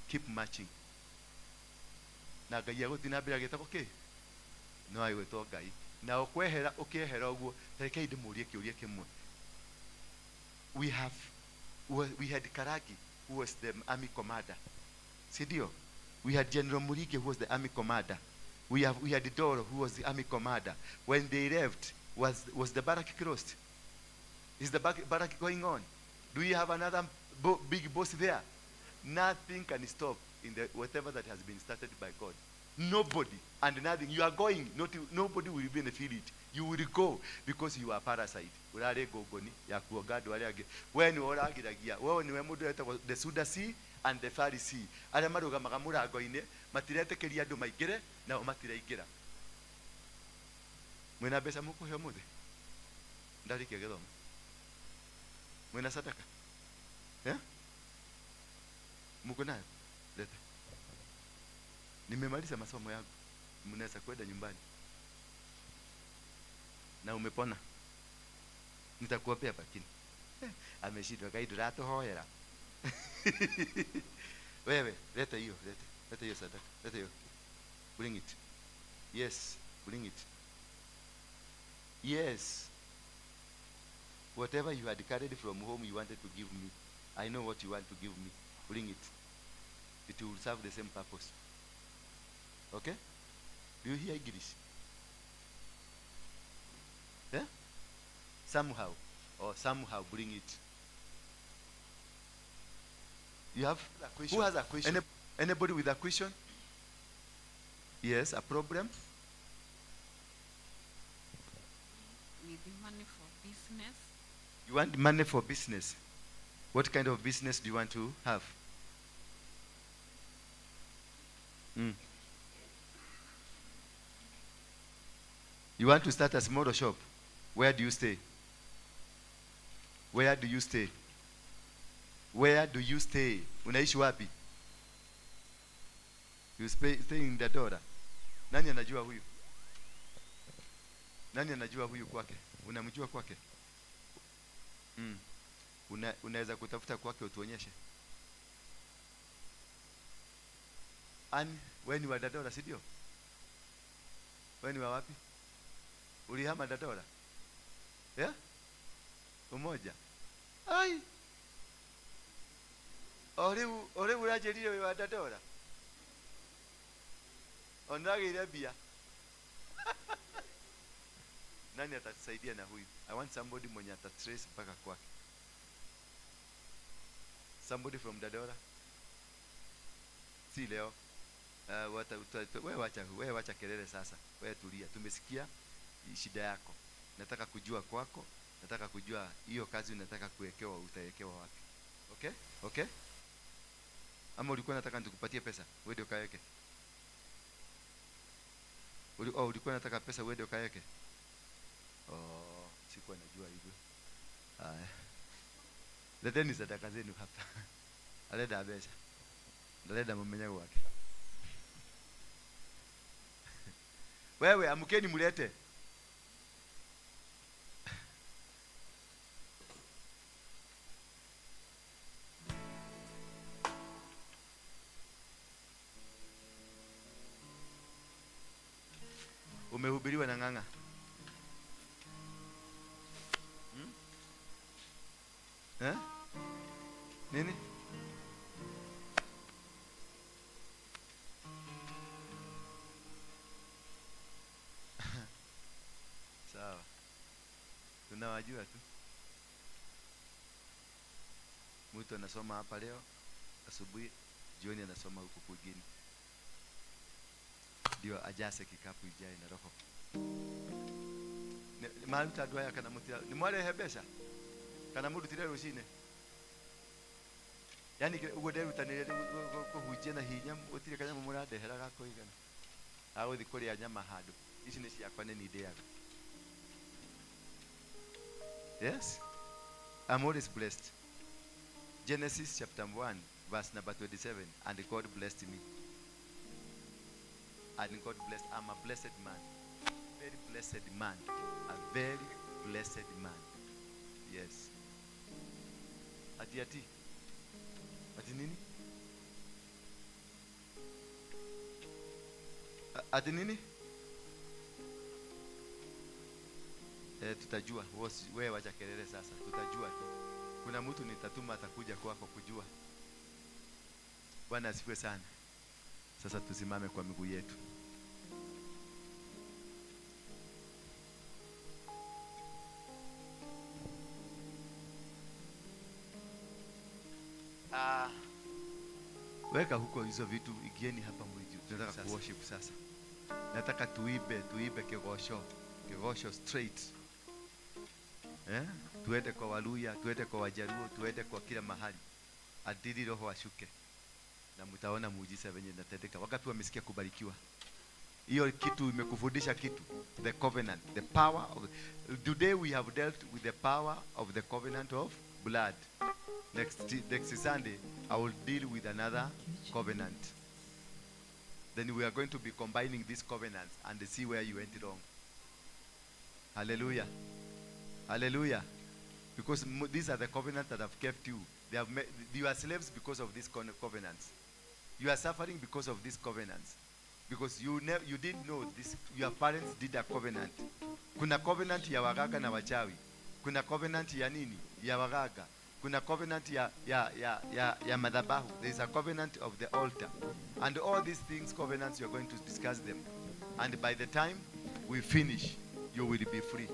keep marching. Na Ngai agutinambira gitako okay? No aigwetwo Ngai. Na okwehera ukehera uguo, rekei ndimurie kiuria kimwe. We had Karagi, who was the army commander. Sidio? We had General Murige, who was the army commander. We had Doro, who was the army commander. When they left, was the barrack closed? Is the barrack going on? Do you have another big boss there? Nothing can stop in the whatever that has been started by God. Nobody and nothing. You are going. Nobody will even feel it. You will go because you are parasite. Urare gogoni ya kuogado wale age. Wewe ni oragiragia. Wewe ni wemudu eta the Sadducee and the Pharisee. Ala maruga magamurago ine matiretekeria andu maigire na matiraingira. Mwena besa muko he muthe. Ndari kigethoma. Mwena sadaka. Eh? Muko nayo? Leta. Nimemaliza masomo yangu. Mnaweza kwenda nyumbani. Na umepona. Nitakuopea pakini. Ameshindwa Ngai ratohoera. Wewe, leta hiyo, leta hiyo sadaka. Leta hiyo. Bring it. Yes, bring it. Yes. Whatever you had carried from home you wanted to give me, I know what you want to give me. Bring it. It will serve the same purpose. Okay? Do you hear English? Yeah? Somehow bring it. You have a question? Who has a question? Anybody with a question? Yes, a problem? Need money for business. You want money for business? What kind of business do you want to have? You want to start a small shop? Where do you stay? Where do you stay? Where do you stay? Unaishi wapi? You stay in the Dora. Nani anajua huyu? Nani anajua huyu kwake? Unamjua kwake? Unaweza kutafuta kwake utuonyeshe. Wewe ni wa Dadora, si ndio? Wewe ni wa wapi? Ulihama Dadora? Yeah? Umoja. Ai. Ole urajerire wa Dadora. Onage ile bia. Nani atatusaidia na huyu? I want somebody mwenye atatrace mpaka kwake. Somebody from Dadora. Si leo. Wewe wacha kelele sasa. Wewe tulia. Tumesikia shida yako. Nataka kujua kwako. Nataka kujua hiyo kazi unataka kuwekewa utawekewa wapi. Okay? Okay? Ama ulikuwa unataka nikupatie pesa? Wewe ndio kaweke. Ulikuwa unataka pesa wewe ndio kaweke? Oh, sikuwa najua hivyo. Haya. Leteni sadaka zenu hapa. Aleta pesa. Naleta mumenya wake. Wewe amkeni mulete. Umehubiriwa na ng'ang'a. Nini? Sawa. Tunawajua tu. Mtu anasoma hapa leo asubuhi, jioni anasoma huko kwingine. Ndio ajase kikapu ijae na roho. Mahali tadwaya kana mutira. Ni mwale hebesha. Kana mudu tire rushine. Yani ugodere utanire ko hujena hinya utire kanya mumurade heraga ko igana. Ago thikuri ya nyama hadu. Ici ni ciakwa ni ndeaga. Yes? I'm always blessed. Genesis chapter 1 verse number 27, and God blessed me. And God blessed, I'm a blessed man. Very blessed man. A very blessed man. Yes. Ati nini? Ati nini? Tutajua. Wewe wacha kelele sasa. Tutajua tu. Kuna mtu nitatuma atakuja kwako kujua. Bwana asifiwe sana. Sasa tusimame kwa miguu yetu. Weka huko hizo vitu, igieni hapa mwiji. Tunataka kuworship sasa. Nataka tuibe kigosho straight. Tuende kwa Waluya, tuende kwa Wajaruo, tuende kwa kila mahali. Adili roho ashuke. Na mtaona muujiza venye inatendeka. Wakati wamesikia kubarikiwa. Hiyo kitu imekufundisha kitu. The covenant, the power of today we have dealt with the power of the covenant of blood. Next Sunday I will deal with another covenant. Then we are going to be combining these covenants and see where you went wrong. Hallelujah. Hallelujah. Because these are the covenants that have kept you. You are slaves because of these covenants. You are suffering because of these covenants. Because you didn't know this. Your parents did a covenant. Kuna covenant ya wagaga na wachawi. Kuna covenant ya nini? Ya wagaga. Kuna covenant ya madhabahu. There is a covenant of the altar. And all these things, covenants, you are going to discuss them. And by the time we finish, you will be free.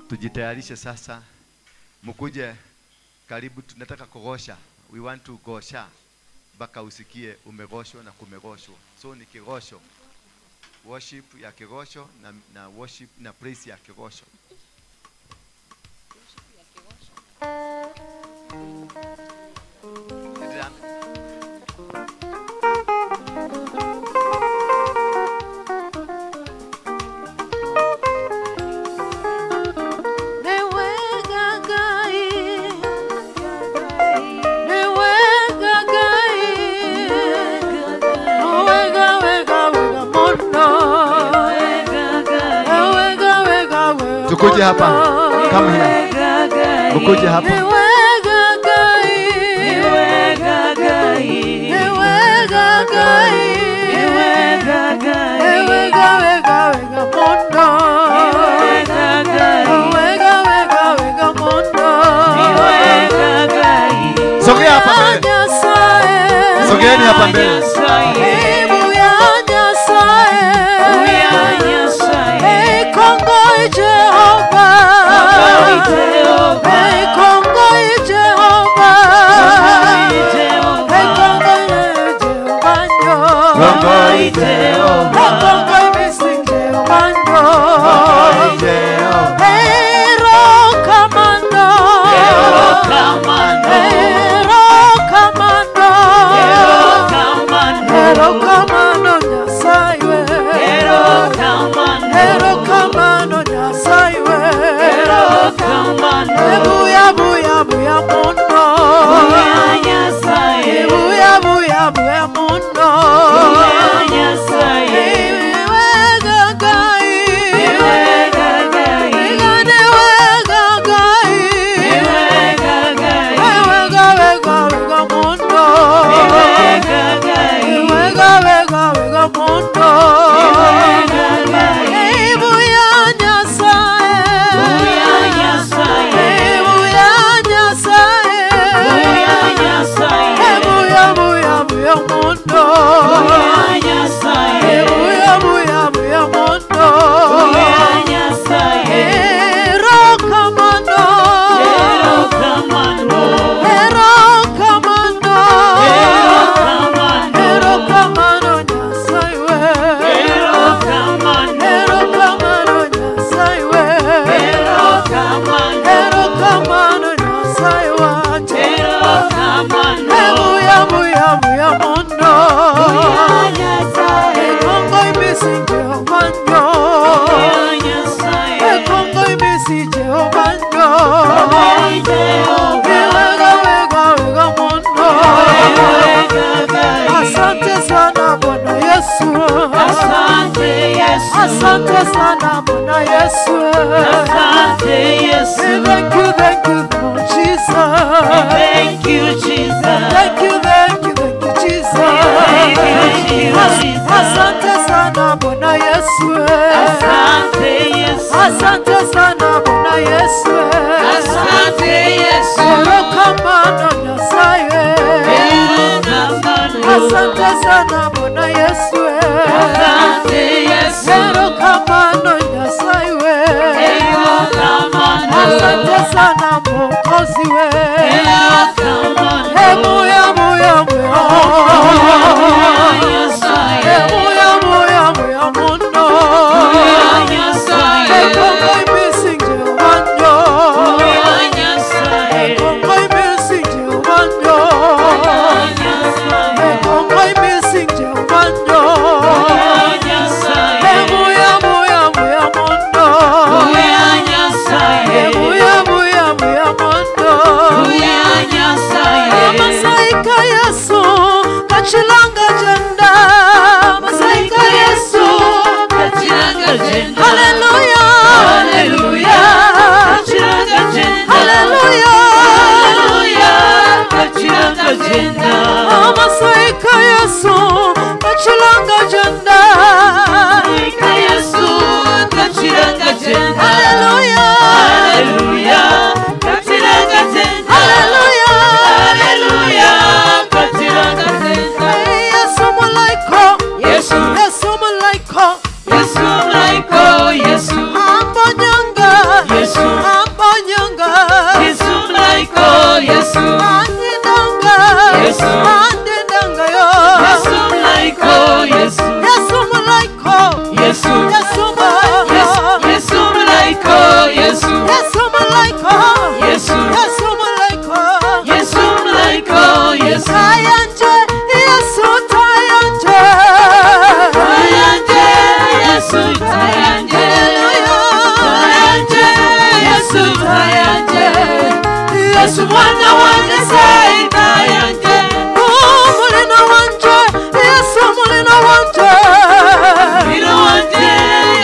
Tujitayarishe sasa. Mkuje karibu, tunataka kugosha. We want to gosha. Baka usikie umegoshwa na kumegoshwa. So ni kigosho. Worship ya kigosho na worship na praise ya kigosho. Ukuje hapa. Come here. Ukuje hapa. Gaga songa mbele. Asante sana Bwana Yesu. Asante Yesu. Thank you Lord Jesus. Thank you Jesus. Thank you Jesus. Asante sana Bwana Yesu. Asante Yesu. Asante sana Bwana Yesu. Asante Yesu. Erokamano Nyasaye. Asante sana Bwana Yesu. Asante Yesu. Erokamano Nyasaye. Asante sana Mwokozi we. Emuya muya muya. Emuya muya muya muno. Ekongo missing Jehovah. Ekongo missing Jehovah. Ekongo missing Jehovah. Emuya muya muya muno. Emuya muya muya muno. Masaika Yesu kachilanga jenda. Masaika Yesu kachilanga jenda. Hallelujah, hallelujah, kachilanga jenda. Hallelujah, hallelujah, kachilanga jenda. Masaika Yesu kachilanga jenda. Masaika Yesu kachilanga jenda. Hallelujah, hallelujah, kachilanga jenda. Hallelujah, hallelujah, kachilanga jenda. Yesu malaika, Yesu, Yesu malaika, Yesu malaika, Yesu ambanyanga, Yesu ambanyanga, Yesu malaika, Yesu andendanga, Yesu andendanga yo, Yesu malaika, Yesu, Yesu malaika, Yesu, Yesu malaika, Yesu malaika, Yesu, Yesu malaika, Yesu, Yesu malaika, Yesu malaika, Yesu tayanje, Yesu tayanje, tayanje, Yesu tayanje, tayanje, Yesu tayanje, Yesu mwana wa Nyasaye tayanje, mulina wanje, Yesu mulina wanje, mulina wanje,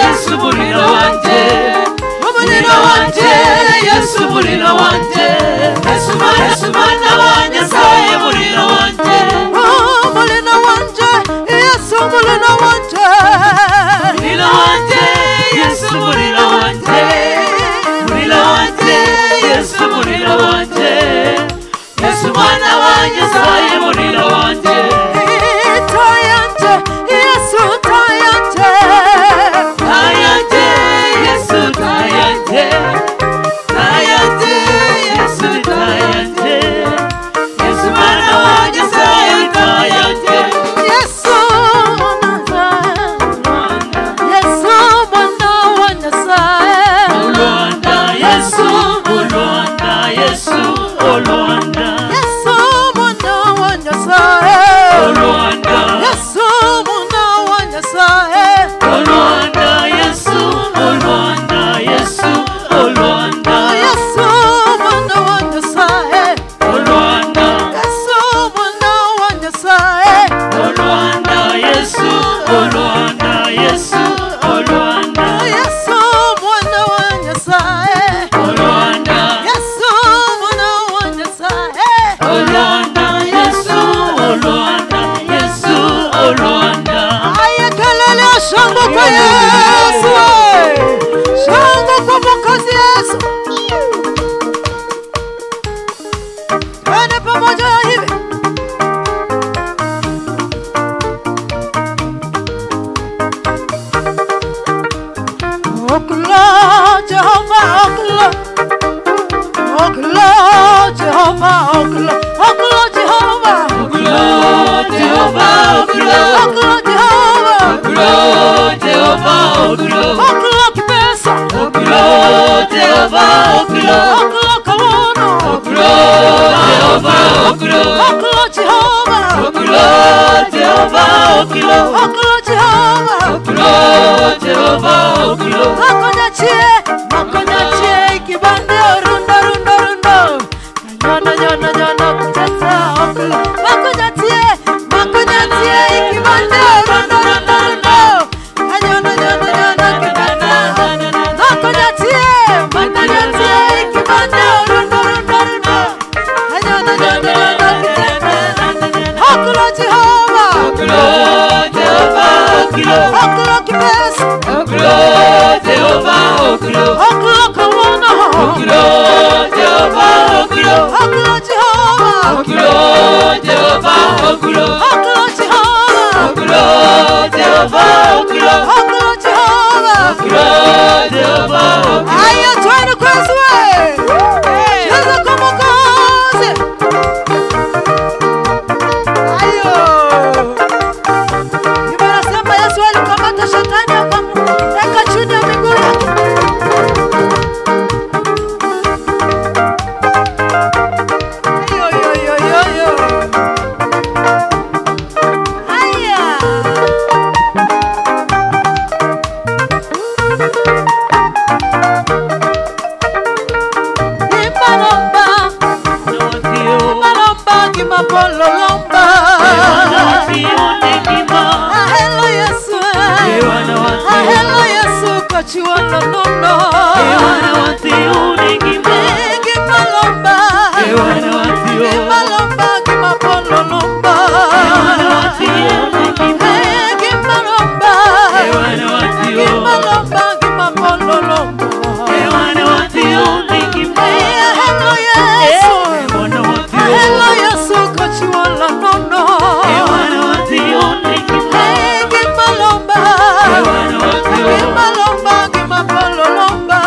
Yesu mulina wanje, mulina wanje, Yesu mulina wanje, Yesu mwana wa Nyasaye mulina wanje, mulina wanje, Yesu mulina wanje, mulina wanje, Yesu mulina wanje, mulina wanje, Yesu mulina wanje, Yesu mwana Jehovah, oklo, oklo Jehovah, oklo Jehovah, oklo, oklo Jehovah, oklo Jehovah, oklo, oklo kipesa, oklo Jehovah, oklo, oklo kawono, oklo Jehovah, oklo, oklo Jehovah, oklo Jehovah, oklo, oklo Jehovah, oklo Jehovah, oklo, makonyache kibande rundo rundo rundo nyona nyona nyona kucheza oklo makonyache kibande rundo rundo rundo nyona nyona nyona kibande makonyache kibande rundo rundo rundo nyona nyona nyona kucheza oklo Jehovah, oklo Jehovah, oklo, oklo kibesa, oklo Jehovah, oklo, oklo kawono, oklo Jehovah, oklo, oklo Jehovah, oklo Jehovah, oklo, oklo Jehovah, oklo Jehovah, oklo, oklo Jehovah, oklo Jehovah, oklo. Aya twende kwezi we, cheza kama kazi. Ayo, Biblia inasema Yesu alikamata shetani akamweka chini ya miguu yake. Ayo, yo, yo, yo, yo. Aya. Imalomba, imalomba, kimapololomba. Ahelo Yesu, ahelo Yesu, kachiwana nono. Kimalomba, kimalomba, kimapololomba. Kimalomba, kimalomba, kimapololomba. Ahelo Yesu, ahelo Yesu, kachiwana nono. Kimalomba, kimalomba, kimapololomba.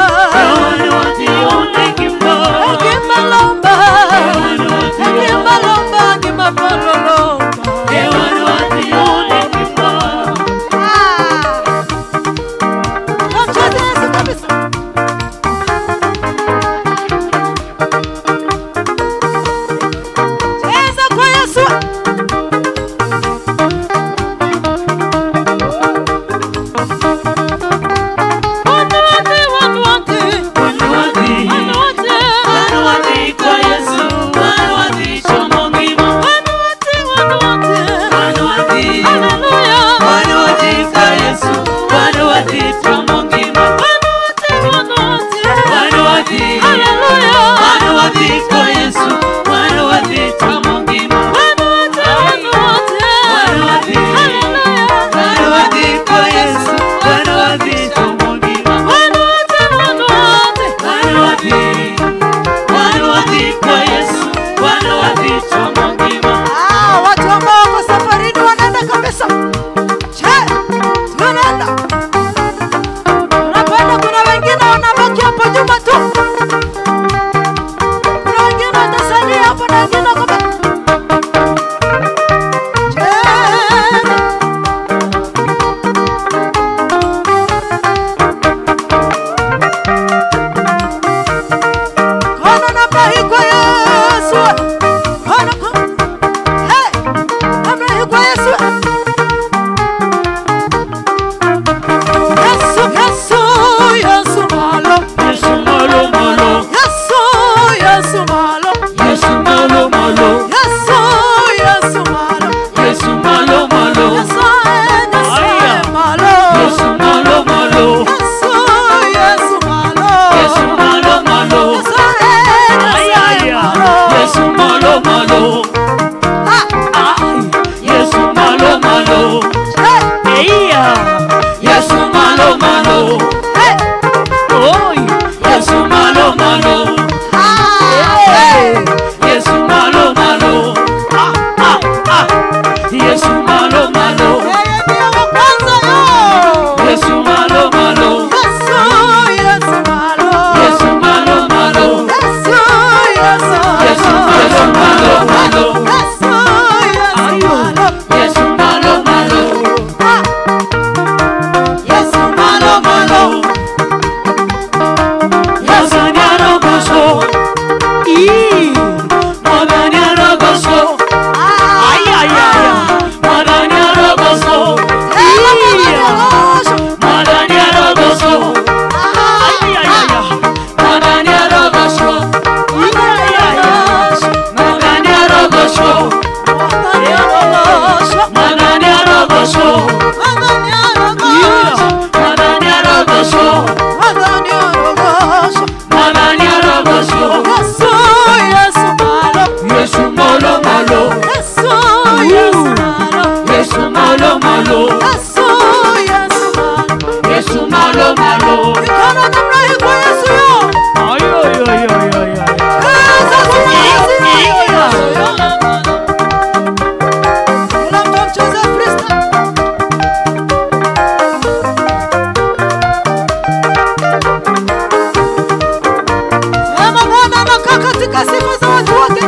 Pokea sifa za watu wake.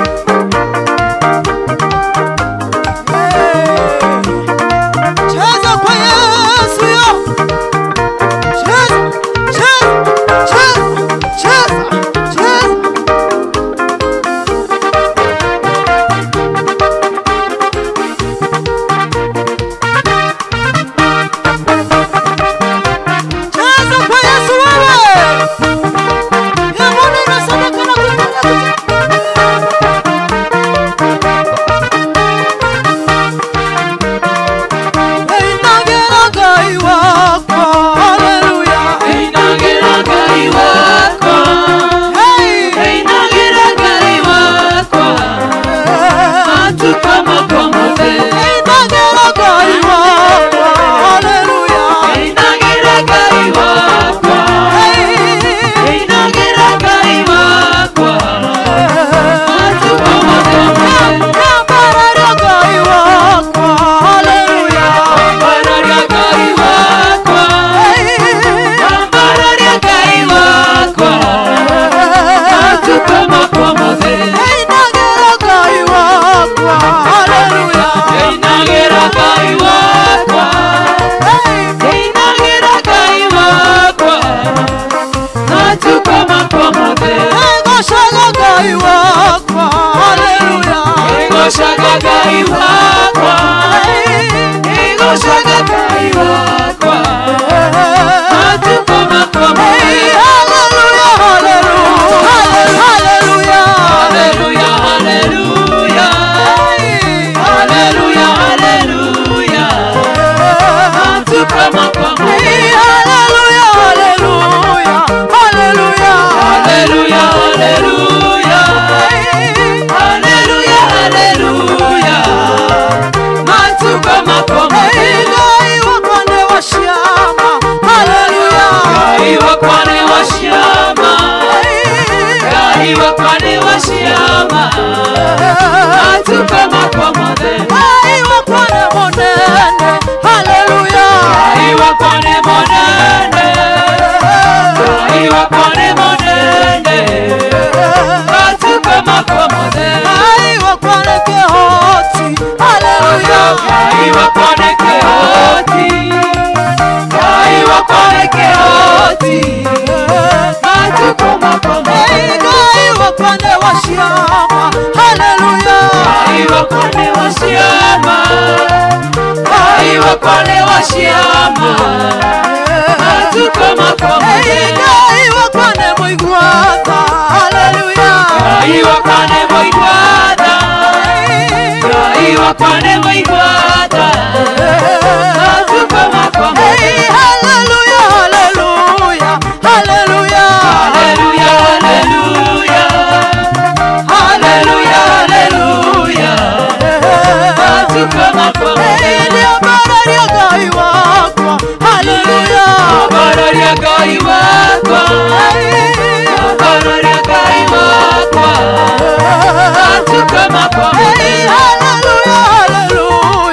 Cheza kwa Yesu yo. Cheza, cheza, cheza, cheza, cheza. Cheza kwa Yesu wewe. Ya Mungu unasadaka na kutenda Einagera gai wako. Hallelujah. Einagera gai wako. Einagera gai wako. Atukama komode. Einagera gai wako. Hallelujah. Einagera gai wako. Einagera gai wako. Atukama komode. Kabararia gai wako. Hallelujah. Bararia gai wako. Bararia gai wako. Atukama komode. Einagera gai wako. Hallelujah. Einagera gai wako. Einagera gai wako. Atukama komode. Egoshaga gai wako. Hallelujah. Egoshaga gai wako. Egoshaga gai wako. Atukama komode. Hallelujah, hallelujah, hallelujah. Hallelujah, hallelujah. Hallelujah, hallelujah. Atukama komode. Hallelujah, hallelujah, hallelujah. Hallelujah, hallelujah. Hallelujah, hallelujah. Atukama komode. Gai wakwane washiama. Hallelujah. Gai wakwane washiama. Gai wakwane washiama. Atukama komode. Gai wakwane monene. Hallelujah. Gai wakwane monene. Gai wakwane monene. Atukama komode. Gai wakwane kehoti. Hallelujah. Gai wakwane kehoti. Gai wakwane kehoti. Atukama komode. Gai wakwane washiama. Hallelujah. Gai wakwane washiama. Gai wakwane washiama. Atukama komode. Gai wakwane muigwata. Hallelujah. Gai wakwane moigwada. Gai wakwane moigwada. Atukama komode. Hallelujah, hallelujah, hallelujah. Hallelujah, hallelujah. Hallelujah, hallelujah. Atukama komode. Ndio bararia gai wako. Hallelujah. Bararia gai wako. Bararia gai wako. Atukama komode. Hallelujah, hallelujah.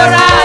Shera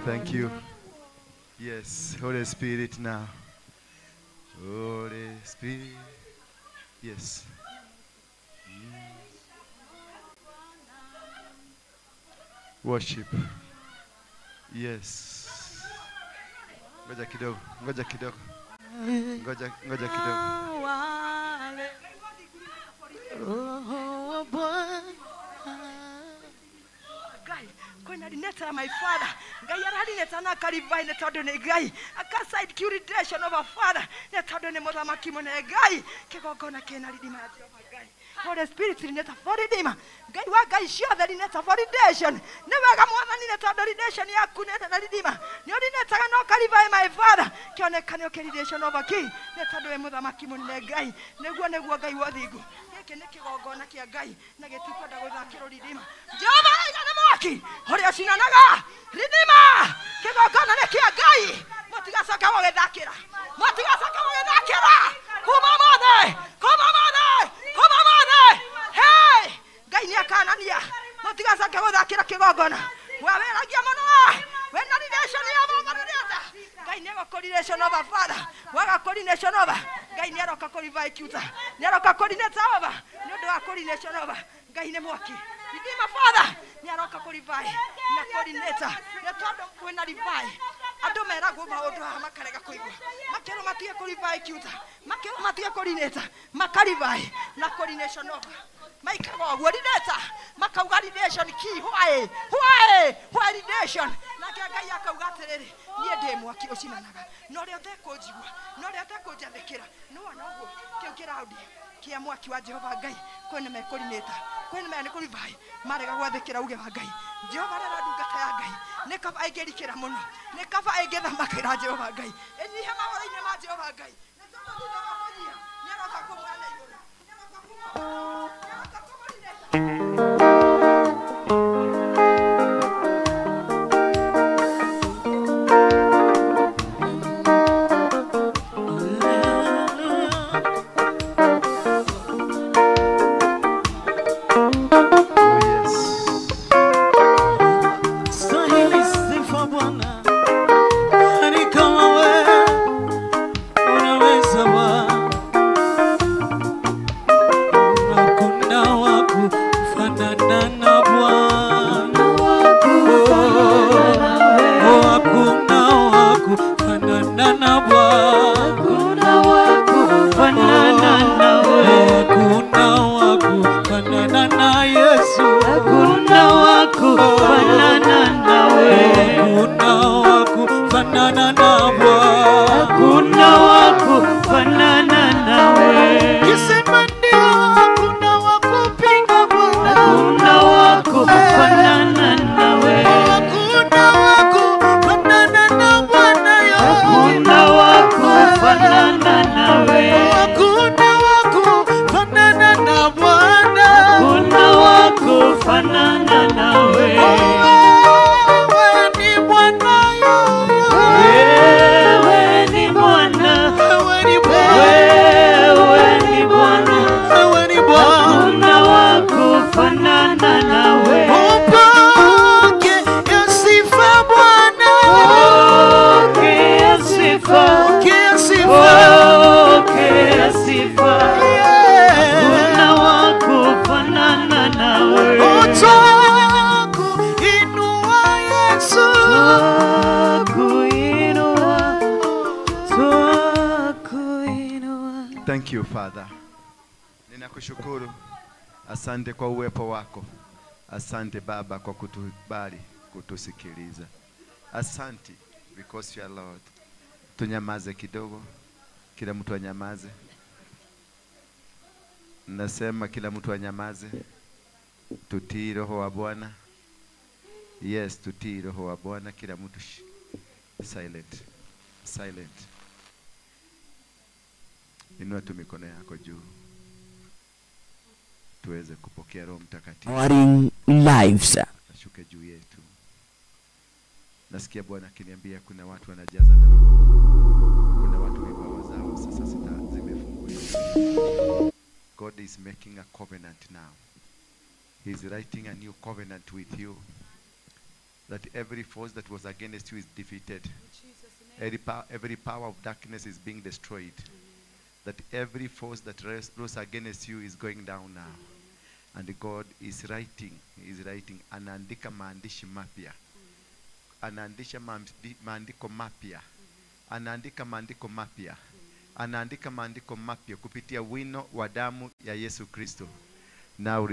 Thank you. Yes, Holy Spirit now. Holy Spirit. Yes. Worship. Yes. Ngoja kidogo, ngoja kidogo. Ngoja kidogo. Oh, boy. Ngai kwena lineta my father Ngai aralineta na karivai ne tondu ni Ngai akaside curation of a father ne tondu ni muthamaki munene Ngai kigongona kina ridima ya Jehova Ngai Holy Spirit lineta for ridima Ngai wa Ngai ciothe lineta for redemption ni wega mwathani ne tondu redemption yaku neta na ridima ni lineta no karivai my father kionekane redemption of a king ne tondu we muthamaki munene Ngai niguo Ngai wothingu giki kigongona kia Ngai na gitikwenda guthakirwo ridima Jehova igana mwaki horia cinanaga ridima kigongona ni kia Ngai mutigacoka gugithakira kuma mothe hey Ngai ni akanania mutigacoka guthakira kigongona waweragia muno wena redemption ya baba neta Ngai ni coordination of a father waga coordination of Ngai ni aroka revive kuta ni aroka coordinate over ni ndo wa coordination over Ngai ni mwaki ridima father ni aroka revive na coordinator na todo kwena revive ando mera go maundu ha makarega kuigwa makero matie revive kuta makero matie coordinator makarivive na coordination over maikago coordinator makauga redemption key why redemption na Ngai akauga atiriri nie ndi mwaki ucinanaga no ria utekujigwa no ria utekunjathikira no anoguo kiu kiraudi kia mwaki wa Jehova Ngai kwene me coordinator kwene me revive marega gwathikira uge wa Ngai Jehova rera ndungata ya Ngai ne kaba aigerikira muno ne kaba aigethamakira Jehova Ngai enyihe mawara-ini ma Jehova Ngai ne toba thutha wa kunyia ni aroka kumwana iguru ni aroka Thank you, Father. Ninakushukuru. Asante kwa uwepo wako. Asante Baba kwa kutubali, kutusikiliza. Asante because you are Lord. Tunyamaze kidogo. Kila mtu anyamaze. Nasema kila mtu anyamaze. Tutii Roho wa Bwana. Yes, tutii Roho wa Bwana. Kila mtu silent. Silent. Inua tu mikono yako juu. Tuweze kupokea Roho Mtakatifu. Empowering lives. Ashuke juu yetu. Nasikia Bwana akiniambia kuna watu wanajaza na Roho. Kuna watu vipawa zao sasa zimefunguliwa. God is making a covenant now. He is writing a new covenant with you. That every force that was against you is defeated. Every power of darkness is being destroyed. That every force that rose against you is going down now. And God is writing, anaandika maandishi mapya. Anaandika maandiko mapya. Anaandika maandiko mapya. Anaandika maandiko mapya kupitia wino wa damu ya Yesu Kristo. Now